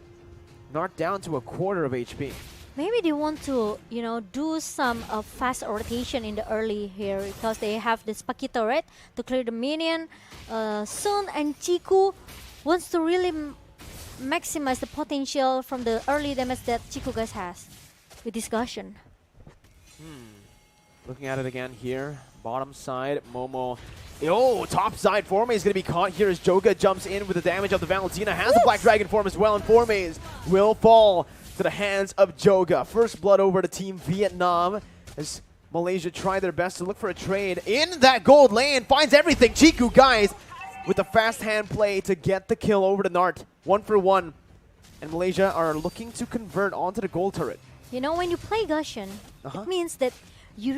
Nart down to a quarter of HP. Maybe they want to, you know, do some fast rotation in the early here because they have this Paquito, right, to clear the minion soon. And Chiku wants to really maximize the potential from the early damage that Chiku guys has with discussion. Looking at it again here, bottom side, Momo. Oh, top side, Forme is going to be caught here as Joga jumps in with the damage of the Valentina. Has the Black Dragon form as well, and Formes will fall to the hands of Joga. First blood over to Team Vietnam as Malaysia try their best to look for a trade in that gold lane. Finds everything. Chiku, guys, with the fast hand play to get the kill over to Nart. 1 for 1. And Malaysia are looking to convert onto the gold turret. You know, when you play Gushin, it means that you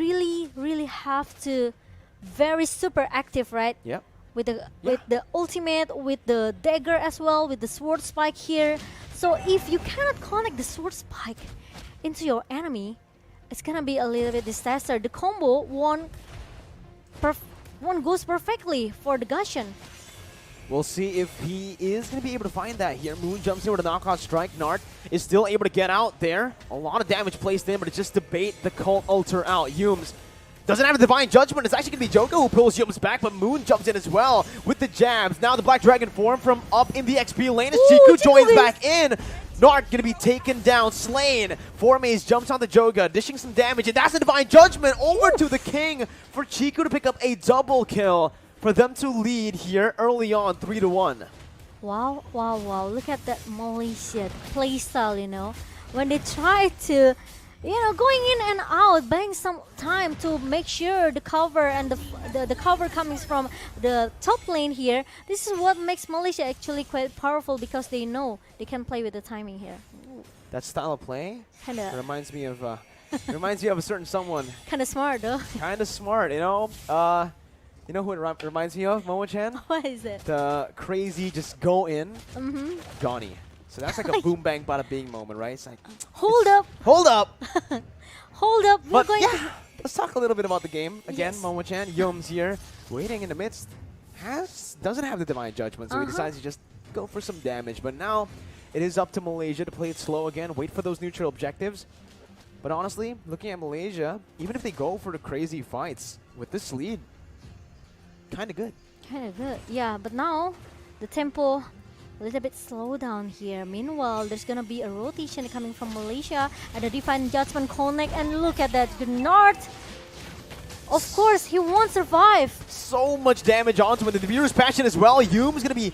really have to very super active, right? Yep. With the ultimate, with the dagger as well, with the sword spike here. So if you cannot connect the sword spike into your enemy, it's gonna be a little bit disaster. The combo one goes perfectly for the Gushin. We'll see if he is going to be able to find that here. Moon jumps in with a knockout strike. Nart is still able to get out there. A lot of damage placed in, but it's just to bait the Cult Ulter out. Yums doesn't have a Divine Judgment. It's actually going to be Joga who pulls Yums back, but Moon jumps in as well with the jabs. Now the Black Dragon form from up in the XP lane as Chiku joins back in. Nart going to be taken down, slain. Formes jumps on the Joga, dishing some damage, and that's a Divine Judgment over to the King for Chiku to pick up a double kill. For them to lead here early on, 3-1. Wow, wow, wow. Look at that Malaysia playstyle, you know. When they try to, you know, going in and out, buying some time to make sure the cover and the cover coming from the top lane here. This is what makes Malaysia actually quite powerful because they know they can play with the timing here. That style of play Kinda reminds me of a certain someone. kinda smart though. Kind of smart, you know. You know who it reminds me of, Momo-chan? What is it? The crazy just go in, Johnny. So that's like a boom bang bada bing moment, right? It's like, Hold up, hold up. hold up. We're But going yeah, let's talk a little bit about the game. Again, Yes. Momo-chan, Yums here, waiting in the midst. Doesn't have the Divine Judgment, so he decides to just go for some damage. But now it is up to Malaysia to play it slow again, wait for those neutral objectives. But honestly, looking at Malaysia, even if they go for the crazy fights with this lead, kind of good. Kind of good, yeah. But now the tempo a little bit slow down here. Meanwhile, there's gonna be a rotation coming from Malaysia and the Divine Judgment connect. And look at that, Nart. Of course, he won't survive. So much damage onto him. The viewer's passion as well. Yum's gonna be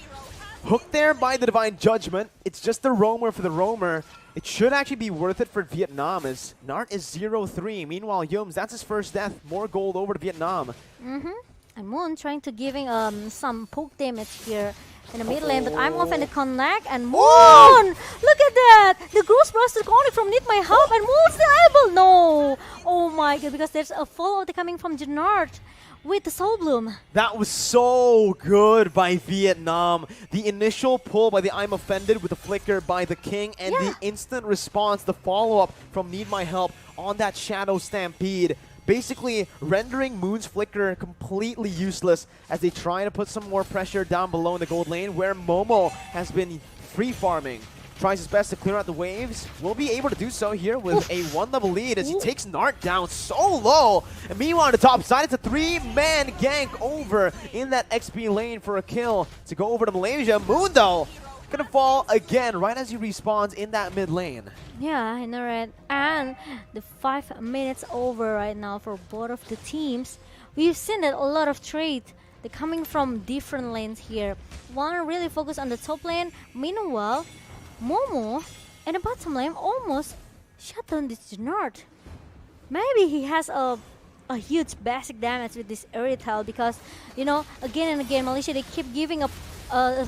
hooked there by the Divine Judgment. It's just the roamer for the roamer. It should actually be worth it for Vietnam as Nart is 0-3. Meanwhile, Yums, that's his first death. More gold over to Vietnam. And Moon trying to giving some poke damage here in the mid lane, but I'm off in the connect and Moon! Look at that! The Gross Blaster connect from Need My Help and Moon's still able! No! Oh my god, because there's a follow-up coming from Janart with the Soul Bloom. That was so good by Vietnam. The initial pull by the I'm Offended with the flicker by the King and the instant response, the follow-up from Need My Help on that Shadow Stampede. Basically rendering Moon's flicker completely useless as they try to put some more pressure down below in the gold lane where Momo has been free farming. Tries his best to clear out the waves. Will be able to do so here with a 1-level lead as he takes Nart down so low. And meanwhile on the top side, it's a 3-man gank over in that XP lane for a kill to go over to Malaysia. Moon though, gonna fall again right as he respawns in that mid lane. Yeah, I know, right? And the 5 minutes over right now for both of the teams. We've seen that a lot of trade. They're coming from different lanes here. One really focused on the top lane. Meanwhile, Momo in the bottom lane almost shut down this Janart. Maybe he has a huge basic damage with this Erythel because, you know, again and again, Malaysia, they keep giving up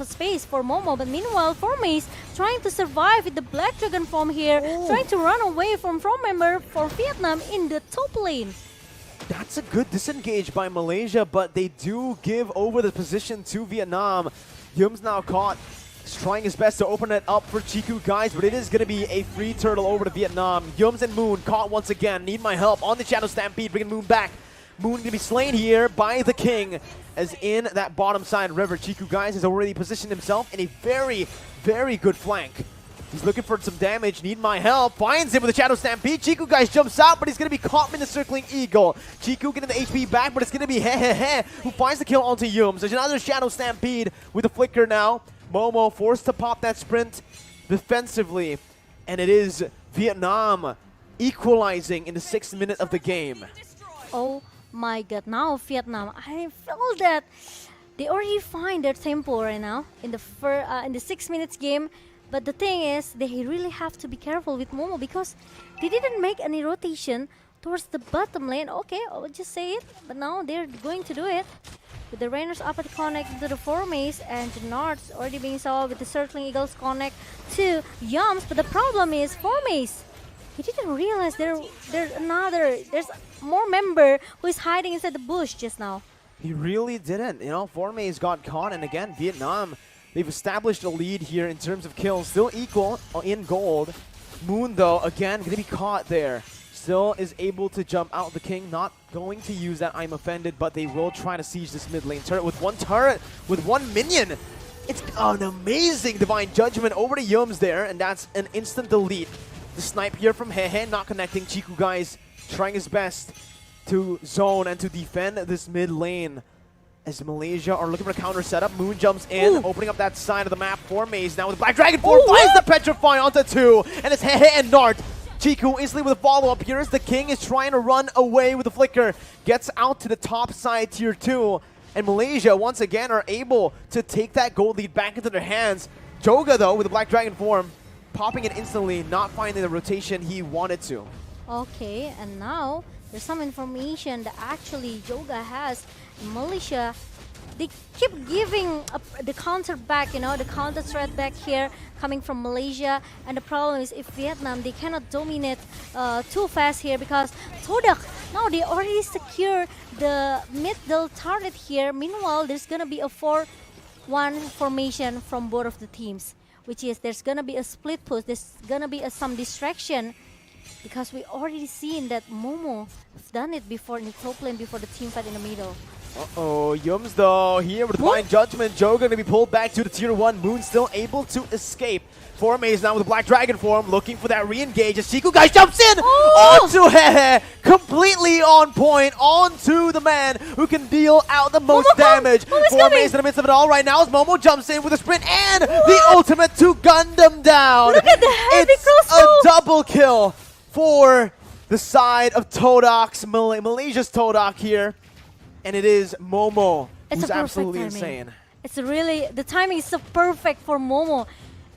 space for Momo, but meanwhile, Formace trying to survive with the Black Dragon form here, trying to run away from member for Vietnam in the top lane. That's a good disengage by Malaysia, but they do give over the position to Vietnam. Yum's now caught. He's trying his best to open it up for Chiku, guys, but it is going to be a free turtle over to Vietnam. Yums and Moon caught once again. Need my help on the Shadow Stampede, bringing Moon back. Moon going to be slain here by the King, as in that bottom side river, Chiku, guys, has already positioned himself in a very, very good flank. He's looking for some damage. Need my help. Finds him with the Shadow Stampede. Chiku, guys, jumps out, but he's going to be caught in the circling eagle. Chiku getting the HP back, but it's going to be Hehehe who finds the kill onto Yums. There's another Shadow Stampede with a flicker now. Momo forced to pop that sprint defensively, and it is Vietnam equalizing in the 6th minute of the game. Oh my god, now Vietnam, I feel that they already find their tempo right now in the 6 minutes game. But the thing is, they really have to be careful with Momo because they didn't make any rotation towards the bottom lane. Okay, I would just say it, but now they're going to do it. With the Rainers up at the connect to the Formace and Janart's already being solved with the Circling Eagles connect to Yums. But the problem is Formace. He didn't realize there's more member who is hiding inside the bush just now. He really didn't. You know, Formace got caught, and again, Vietnam, they've established a lead here in terms of kills. Still equal in gold. Moon, though, again, going to be caught there. Still is able to jump out. The King not going to use that I'm Offended, but they will try to siege this mid lane turret with one minion. It's an amazing Divine Judgment over to Yums there, and that's an instant delete. The snipe here from Hehe not connecting. Chiku, guys, trying his best to zone and to defend this mid lane. As Malaysia are looking for a counter setup, Moon jumps in, opening up that side of the map for Maze. Now with Black Dragon form, finds the Petrify onto 2, and it's Hehe and Nart. Chiku instantly with a follow-up here as the King is trying to run away with the flicker. Gets out to the top side tier 2. And Malaysia once again are able to take that gold lead back into their hands. Joga though with the Black Dragon form, popping it instantly, not finding the rotation he wanted to. Okay, and now there's some information that actually Joga has. Malaysia, they keep giving the counter back, you know, the counter threat back here coming from Malaysia. And the problem is if Vietnam, they cannot dominate too fast here because Todak, now they already secure the middle turret here. Meanwhile, there's going to be a 4-1 formation from both of the teams, which is there's going to be a split push, there's going to be some distraction because we already seen that Momo have done it before in the top lane before the team fight in the middle. Uh-oh, Yums though, here with Divine Judgment. Joe going to be pulled back to the tier 1. Moon still able to escape. Formace now with the Black Dragon form, looking for that re-engage as Chiku, guys, jumps in onto Hehe, completely on point, onto the man who can deal out the most damage. Formace in the midst of it all right now as Momo jumps in with a sprint and the ultimate to gun them down. Look at the heavy It's a double kill for the side of Todok's, Malaysia's Todak here. And it is Momo, who's absolutely insane. It's really, the timing is so perfect for Momo.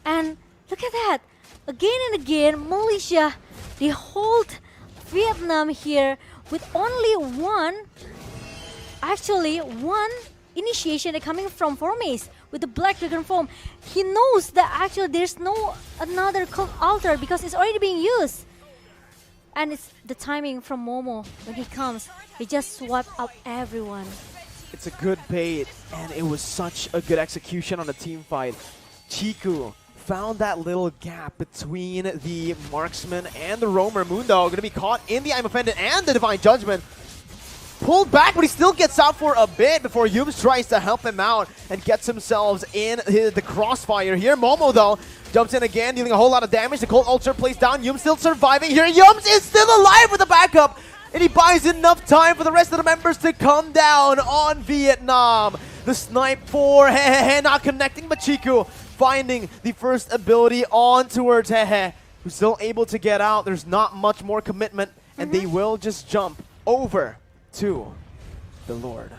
And look at that. again and again, Malaysia, they hold Vietnam here with only one initiation coming from Formace with the Black Dragon form. He knows that actually there's no another cult altar because it's already being used. And it's the timing from Momo when he comes. He just swept up everyone. It's a good bait, and it was such a good execution on the team fight. Chiku found that little gap between the marksman and the roamer. Mundo going to be caught in the I'm Offended and the Divine Judgment. Pulled back, but he still gets out for a bit before Yums tries to help him out and gets himself in the crossfire here. Momo, though, jumps in again, dealing a whole lot of damage. The Cold Ulcer plays down. Yums still surviving here. Yums is still alive with the backup, and he buys enough time for the rest of the members to come down on Vietnam. The snipe for Hehe not connecting, but Chiku finding the first ability on towards Hehe, who's still able to get out. There's not much more commitment, and they will just jump over to the Lord.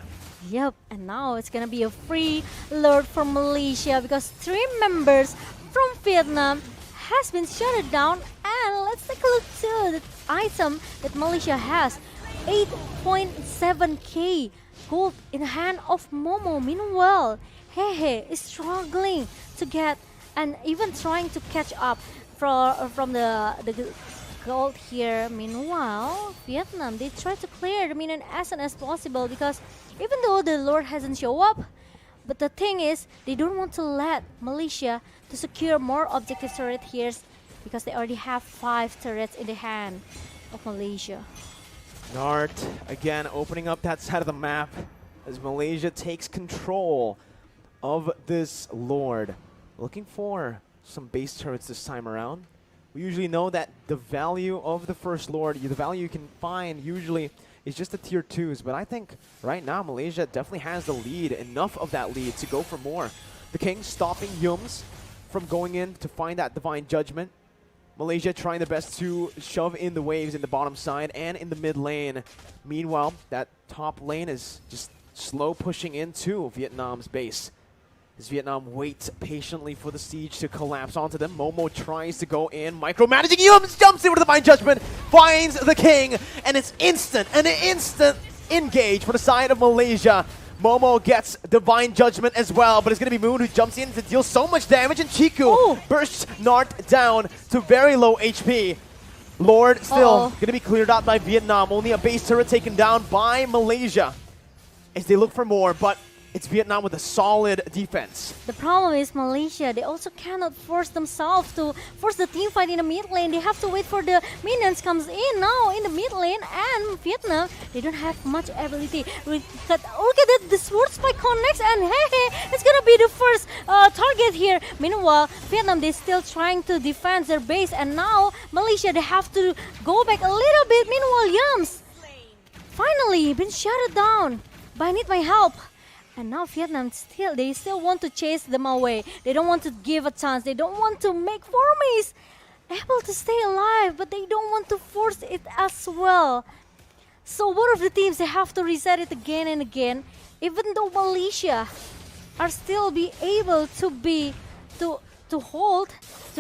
Yep, and now it's gonna be a free Lord for Malaysia because 3 members from Vietnam has been shut down. And let's take a look to the item that Malaysia has. 8.7k gold in the hand of Momo. Meanwhile, Hehe is struggling to get and even trying to catch up from the gold here. Meanwhile, Vietnam, they try to clear the minion as soon as possible because even though the Lord hasn't show up, but the thing is, they don't want to let Malaysia to secure more objective turret here because they already have 5 turrets in the hand of Malaysia. Nart again opening up that side of the map as Malaysia takes control of this Lord. Looking for some base turrets this time around. We usually know that the value of the first Lord, the value you can find usually is just the tier 2s, but I think right now Malaysia definitely has the lead, enough of that lead to go for more. The King stopping Yums from going in to find that Divine Judgment. Malaysia trying their best to shove in the waves in the bottom side and in the mid lane. Meanwhile, that top lane is just slow pushing into Vietnam's base. As Vietnam waits patiently for the siege to collapse onto them, Momo tries to go in, micromanaging Yums, jumps in with the Divine Judgment, finds the King, and it's an instant engage for the side of Malaysia. Momo gets Divine Judgment as well, but it's going to be Moon who jumps in to deal so much damage, and Chiku bursts Nart down to very low HP. Lord still going to be cleared out by Vietnam, only a base turret taken down by Malaysia as they look for more, but it's Vietnam with a solid defense. The problem is Malaysia, they also cannot force themselves to force the team fight in the mid lane. They have to wait for the minions comes in now in the mid lane, and Vietnam, they don't have much ability. Look at that, the sword spike connects, and hey, it's gonna be the first target here. Meanwhile, Vietnam, they're still trying to defend their base, and now Malaysia, they have to go back a little bit. Meanwhile, Yums finally been shut down by Need My Help. And now Vietnam they still want to chase them away. They don't want to give a chance. They don't want to make Formace able to stay alive, but they don't want to force it as well. So both of the teams, they have to reset it again and again. Even though Malaysia are still be able to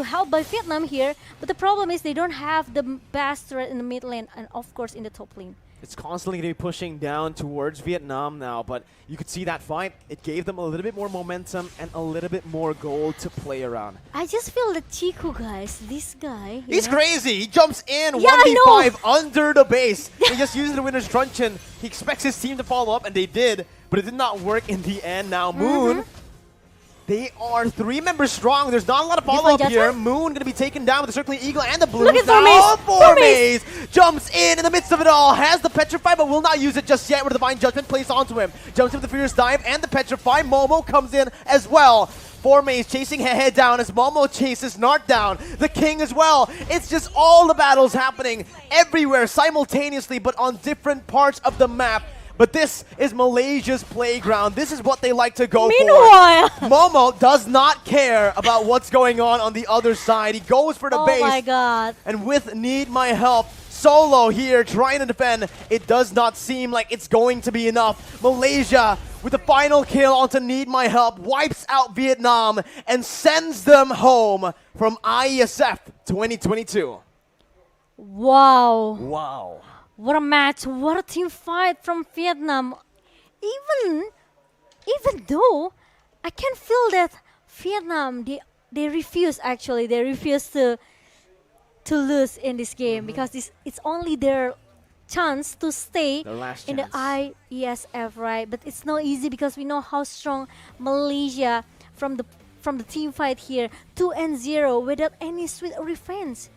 help by Vietnam here, but the problem is they don't have the best threat in the mid lane and of course in the top lane. It's constantly going to be pushing down towards Vietnam now, but you could see that fight. It gave them a little bit more momentum and a little bit more gold to play around. I just feel that Chiku, guys, this guy... He's crazy! He jumps in, yeah, 1v5 under the base. He just uses the winner's truncheon. He expects his team to follow up, and they did, but it did not work in the end. Now Moon... They are 3 members strong. There's not a lot of follow-up here. Moon going to be taken down with the Circling Eagle and the Blue. Look at now Formace jumps in the midst of it all. Has the Petrify, but will not use it just yet with the Divine Judgment placed onto him. Jumps in with the Furious Dive and the Petrify. Momo comes in as well. Formace chasing Hehe down as Momo chases Nart down. The King as well. It's just all the battles happening everywhere simultaneously, but on different parts of the map. But this is Malaysia's playground. This is what they like to go Meanwhile, for. Momo does not care about what's going on the other side. He goes for the base. Oh my god. And with Need My Help, solo here trying to defend, it does not seem like it's going to be enough. Malaysia with the final kill onto Need My Help, wipes out Vietnam and sends them home from IESF 2022. Wow. Wow. What a match. What a team fight from Vietnam. Even though I can feel that Vietnam, they refuse actually. They refuse to lose in this game because it's only their chance to stay Their last in the chance. IESF, right? But it's not easy because we know how strong Malaysia from the team fight here, 2-0 without any sweet revenge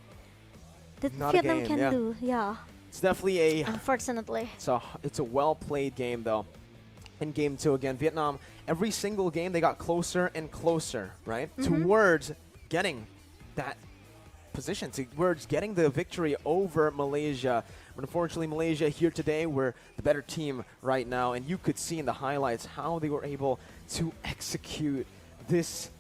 that Not a Vietnam game, can yeah. do. Yeah, It's definitely a unfortunately. it's a well-played game though. In game 2 again, Vietnam, every single game they got closer and closer, right? Towards getting that position, towards getting the victory over Malaysia. But unfortunately, Malaysia here today were the better team right now, and you could see in the highlights how they were able to execute this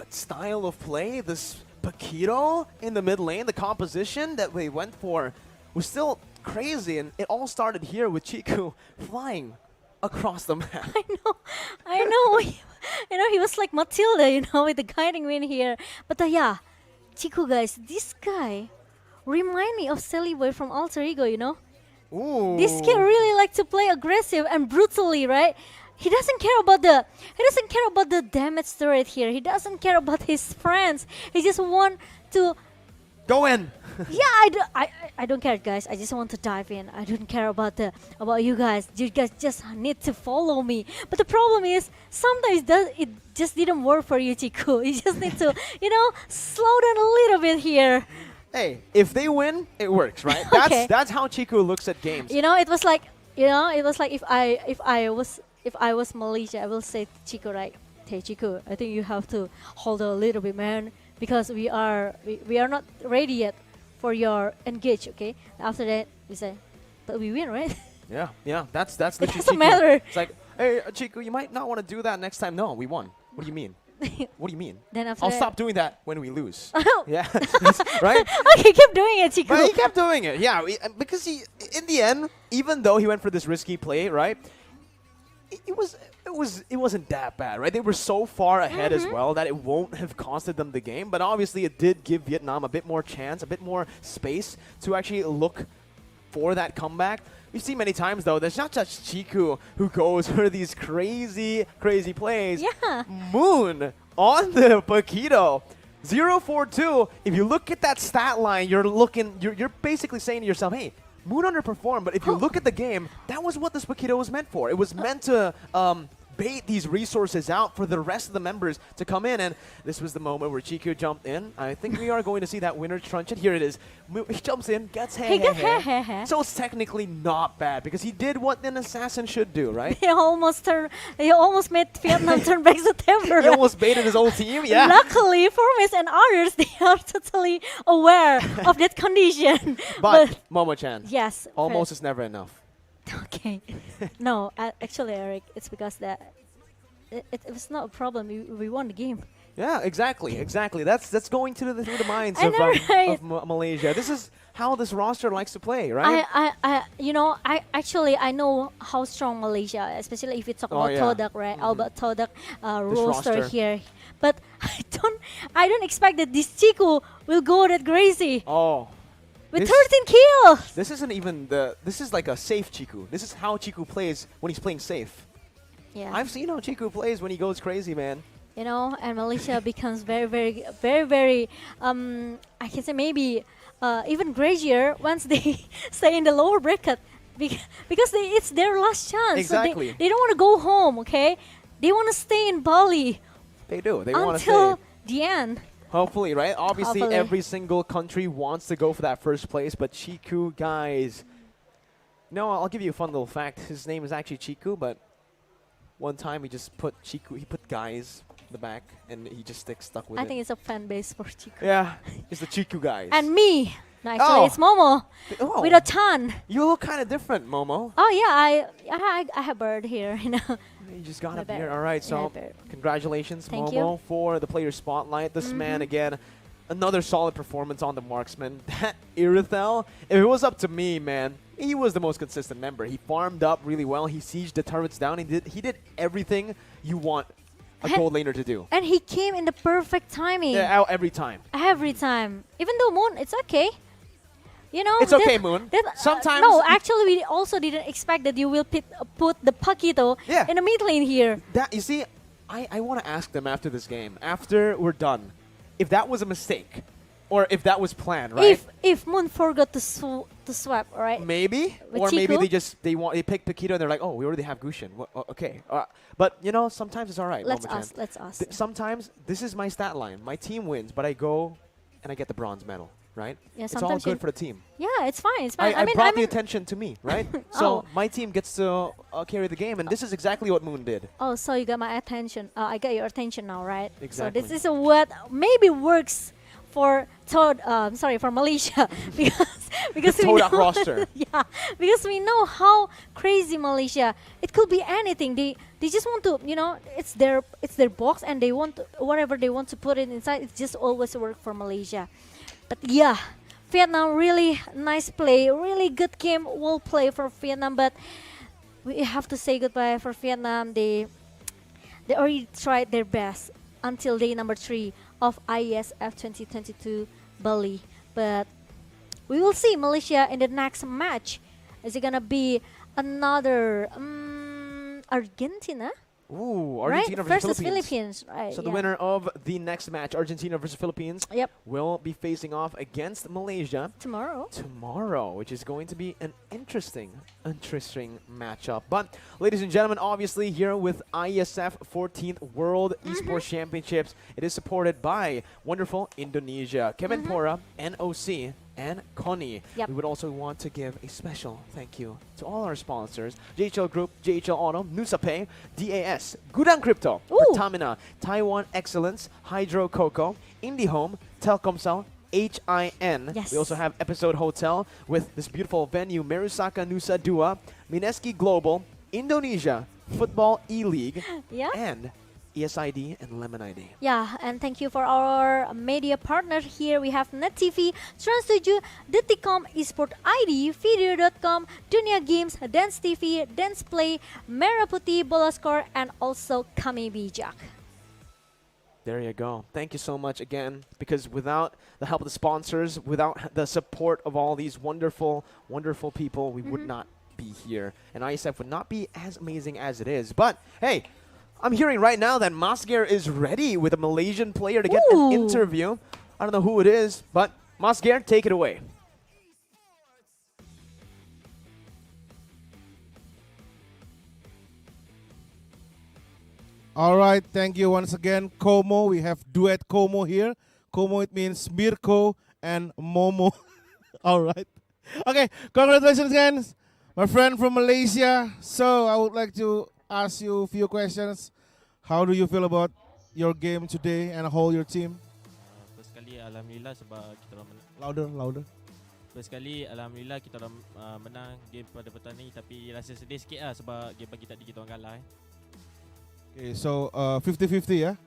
style of play, this Paquito in the mid lane, the composition that they went for was still crazy, and it all started here with Chiku flying across the map. I know. He was like Matilda, with the guiding wind here. But yeah, Chiku guys, this guy remind me of Sally Boy from Alter Ego, Ooh. This kid really like to play aggressive and brutally, right? He doesn't care about the damage turret here. He doesn't care about his friends. He just want to Go in. yeah, I don't care, guys. I just want to dive in. I don't care about you guys. You guys just need to follow me. But the problem is sometimes it just didn't work for you, Chiku. You just need to slow down a little bit here. Hey, if they win, it works, right? Okay. That's how Chiku looks at games. It was like if I was Malaysia, I will say to Chiku, right? Hey Chiku, I think you have to hold a little bit, man, because we are not ready yet for your engage. Okay. After that, we say, but we win, right? Yeah. That's It literally doesn't Chiku. matter. It's like, hey, Chiku, you might not want to do that next time. No, we won. What do you mean? What do you mean? Then after I'll that, stop doing that when we lose. Oh. Yeah, right? Okay, keep doing it, Chiku. But he kept doing it. Yeah, because in the end, even though he went for this risky play, right? It wasn't that bad, right? They were so far ahead as well that it won't have costed them the game. But obviously, it did give Vietnam a bit more chance, a bit more space to actually look for that comeback. We've seen many times, though, there's not just Chiku who goes for these crazy plays. Yeah. Moon on the Paquito. 0-4-2. If you look at that stat line, you're basically saying to yourself, hey, Moon underperformed, but if you look at the game, that was what this Paquito was meant for. It was meant to bait these resources out for the rest of the members to come in, and this was the moment where Chiku jumped in. I think we are going to see that winner truncheon. Here it is. He jumps in, gets He got hair. So it's technically not bad because he did what an assassin should do, right? He almost made Vietnam turn back the temper. He almost baited his whole team, yeah. Luckily, Formis and others, they are totally aware of that condition. But Momo-chan, yes, almost is never enough. okay. No, actually, Eric, it's because that it was not a problem. We won the game. Yeah, exactly. That's going through the minds I of, know, right? Malaysia. This is how this roster likes to play, right? I know how strong Malaysia, especially if you talk about yeah. Todak, right? Albert Todak roster roster. here. But I don't expect that this Chiku will go that crazy Oh. with This- 13 kills. This isn't even this is like a safe Chiku. This is how Chiku plays when he's playing safe. Yeah. I've seen how Chiku plays when he goes crazy, man. And Malaysia becomes very, very, very, very, I can say maybe even crazier once they stay in the lower bracket because it's their last chance. Exactly. So they don't want to go home, okay? They want to stay in Bali They do. They want to until stay. the end. Hopefully, right? Obviously, Hopefully. every single country wants to go for that first place, but Chiku, guys. No, I'll give you a fun little fact. His name is actually Chiku, but one time he just put Chiku, he put guys in the back, and he just stuck with I it. think it's a fan base for Chiku. Yeah, it's the Chiku guys. And me. No, actually, Oh. it's Momo Oh, with a ton. you look kind of different, Momo. Oh yeah, I have bird here. You just got My up bad. here. All right, Yeah, so bad. congratulations, Thank Momo, you. for the player spotlight. This man, again, another solid performance on the marksman. That Irithel, if it was up to me, man, he was the most consistent member. He farmed up really well. He sieged the turrets down. He did everything you want a gold laner to do. And he came in the perfect timing. Yeah, out every time. Every time. Even though Moon, it's okay. You know, It's okay, Moon. Sometimes no, actually, we also didn't expect that you will put the Paquito Yeah. in the mid lane here. That you see, I want to ask them after this game, after we're done, if that was a mistake, or if that was planned, right? If Moon forgot to swap, all right? Maybe, With or maybe Chico? they pick Paquito and they're like, oh, we already have Gushin. Okay, but you know, sometimes it's all right. Let's Moma-chan. ask. Sometimes this is my stat line. My team wins, but I go and I get the bronze medal, right? Yeah, it's all sometimes good for the team. Yeah, it's fine. It's fine. I mean, brought the attention to me, right? So Oh. my team gets to carry the game, and this is exactly what Moon did. oh, so you got my attention. I got your attention now, right? Exactly. So this is what maybe works for for Malaysia because The we Toad know roster. yeah, because we know how crazy Malaysia. It could be anything. They just want to, you know, it's their box and they want to, whatever they want to put it inside. It just always work for Malaysia. But yeah, Vietnam really nice play, really good game. Well play for Vietnam, but we have to say goodbye for Vietnam. They already tried their best until day number 3 of IESF 2022 Bali. But we will see Malaysia in the next match. Is it gonna be another Argentina? Ooh, Right? Argentina Versus Philippines. Right. So the yeah. winner of the next match, Argentina versus Philippines, Yep. will be facing off against Malaysia Tomorrow. which is going to be an interesting matchup. But ladies and gentlemen, obviously here with IESF 14th World Esports Championships, it is supported by wonderful Indonesia, Kevin Pora, NOC, and Connie. Yep. We would also want to give a special thank you to all our sponsors: JHL Group, JHL Auto, Nusapay, DAS, Gudang Crypto, Ooh. Pertamina, Taiwan Excellence, Hydro Coco, IndyHome, Telkomsel, HIN. Yes. We also have Episode Hotel with this beautiful venue, Merusaka Nusa Dua, Mineski Global, Indonesia, Football E-League, Yeah. and ESID and Lemon ID. Yeah, and thank you for our media partner here. We have Net TV, Trans7, Detikcom, Esport ID, Video.com, Dunia Games, Dance TV, Dance Play, Merah Putih, Bola Score, and also Kami Bijak. There you go. Thank you so much again, because without the help of the sponsors, without the support of all these wonderful, wonderful people, we would not be here. And ISF would not be as amazing as it is. But hey, I'm hearing right now that Masger is ready with a Malaysian player to get an Ooh. interview. I don't know who it is, but Masger, take it away. All right, thank you once again, Como. We have duet Como here. Como, it means Mirko and Momo. All right. Okay, congratulations again, my friend from Malaysia. So I would like to ask you a few questions. How do you feel about your game today and whole your team? First kali alhamdulillah sebab kita orang Louder. First kali alhamdulillah kita orang menang game pada petang ni, tapi rasa sedih sikit lah sebab game pagi tadi kita orang kalah. Okay, so 50-50, yeah?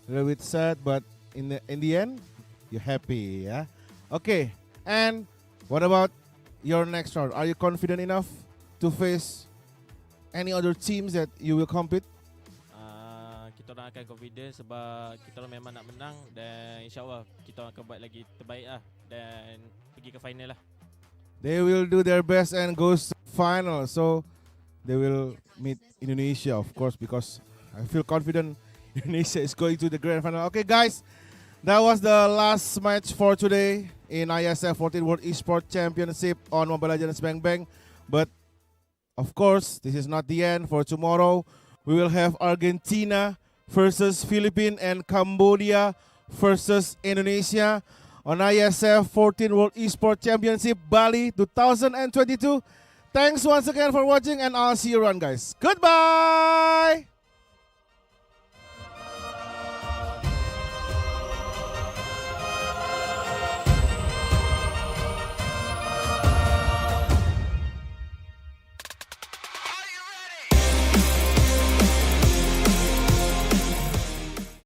A little bit sad, but in the end, you're happy, yeah? Okay, and what about your next round? Are you confident enough to face any other teams that you will compete? Kita orang akan confident sebab kita orang memang nak menang dan insyaAllah kita orang akan buat lagi terbaik lah dan pergi ke final lah. They will do their best and goes to final, so they will meet Indonesia, of course, because I feel confident Indonesia is going to the grand final. Okay, guys, that was the last match for today in IESF 14 World Esports Championship on Mobile Legends Bang Bang. But, of course, this is not the end. For tomorrow, we will have Argentina versus Philippines and Cambodia versus Indonesia on IESF 14 World Esports Championship Bali 2022. Thanks once again for watching, and I'll see you around, guys. Goodbye!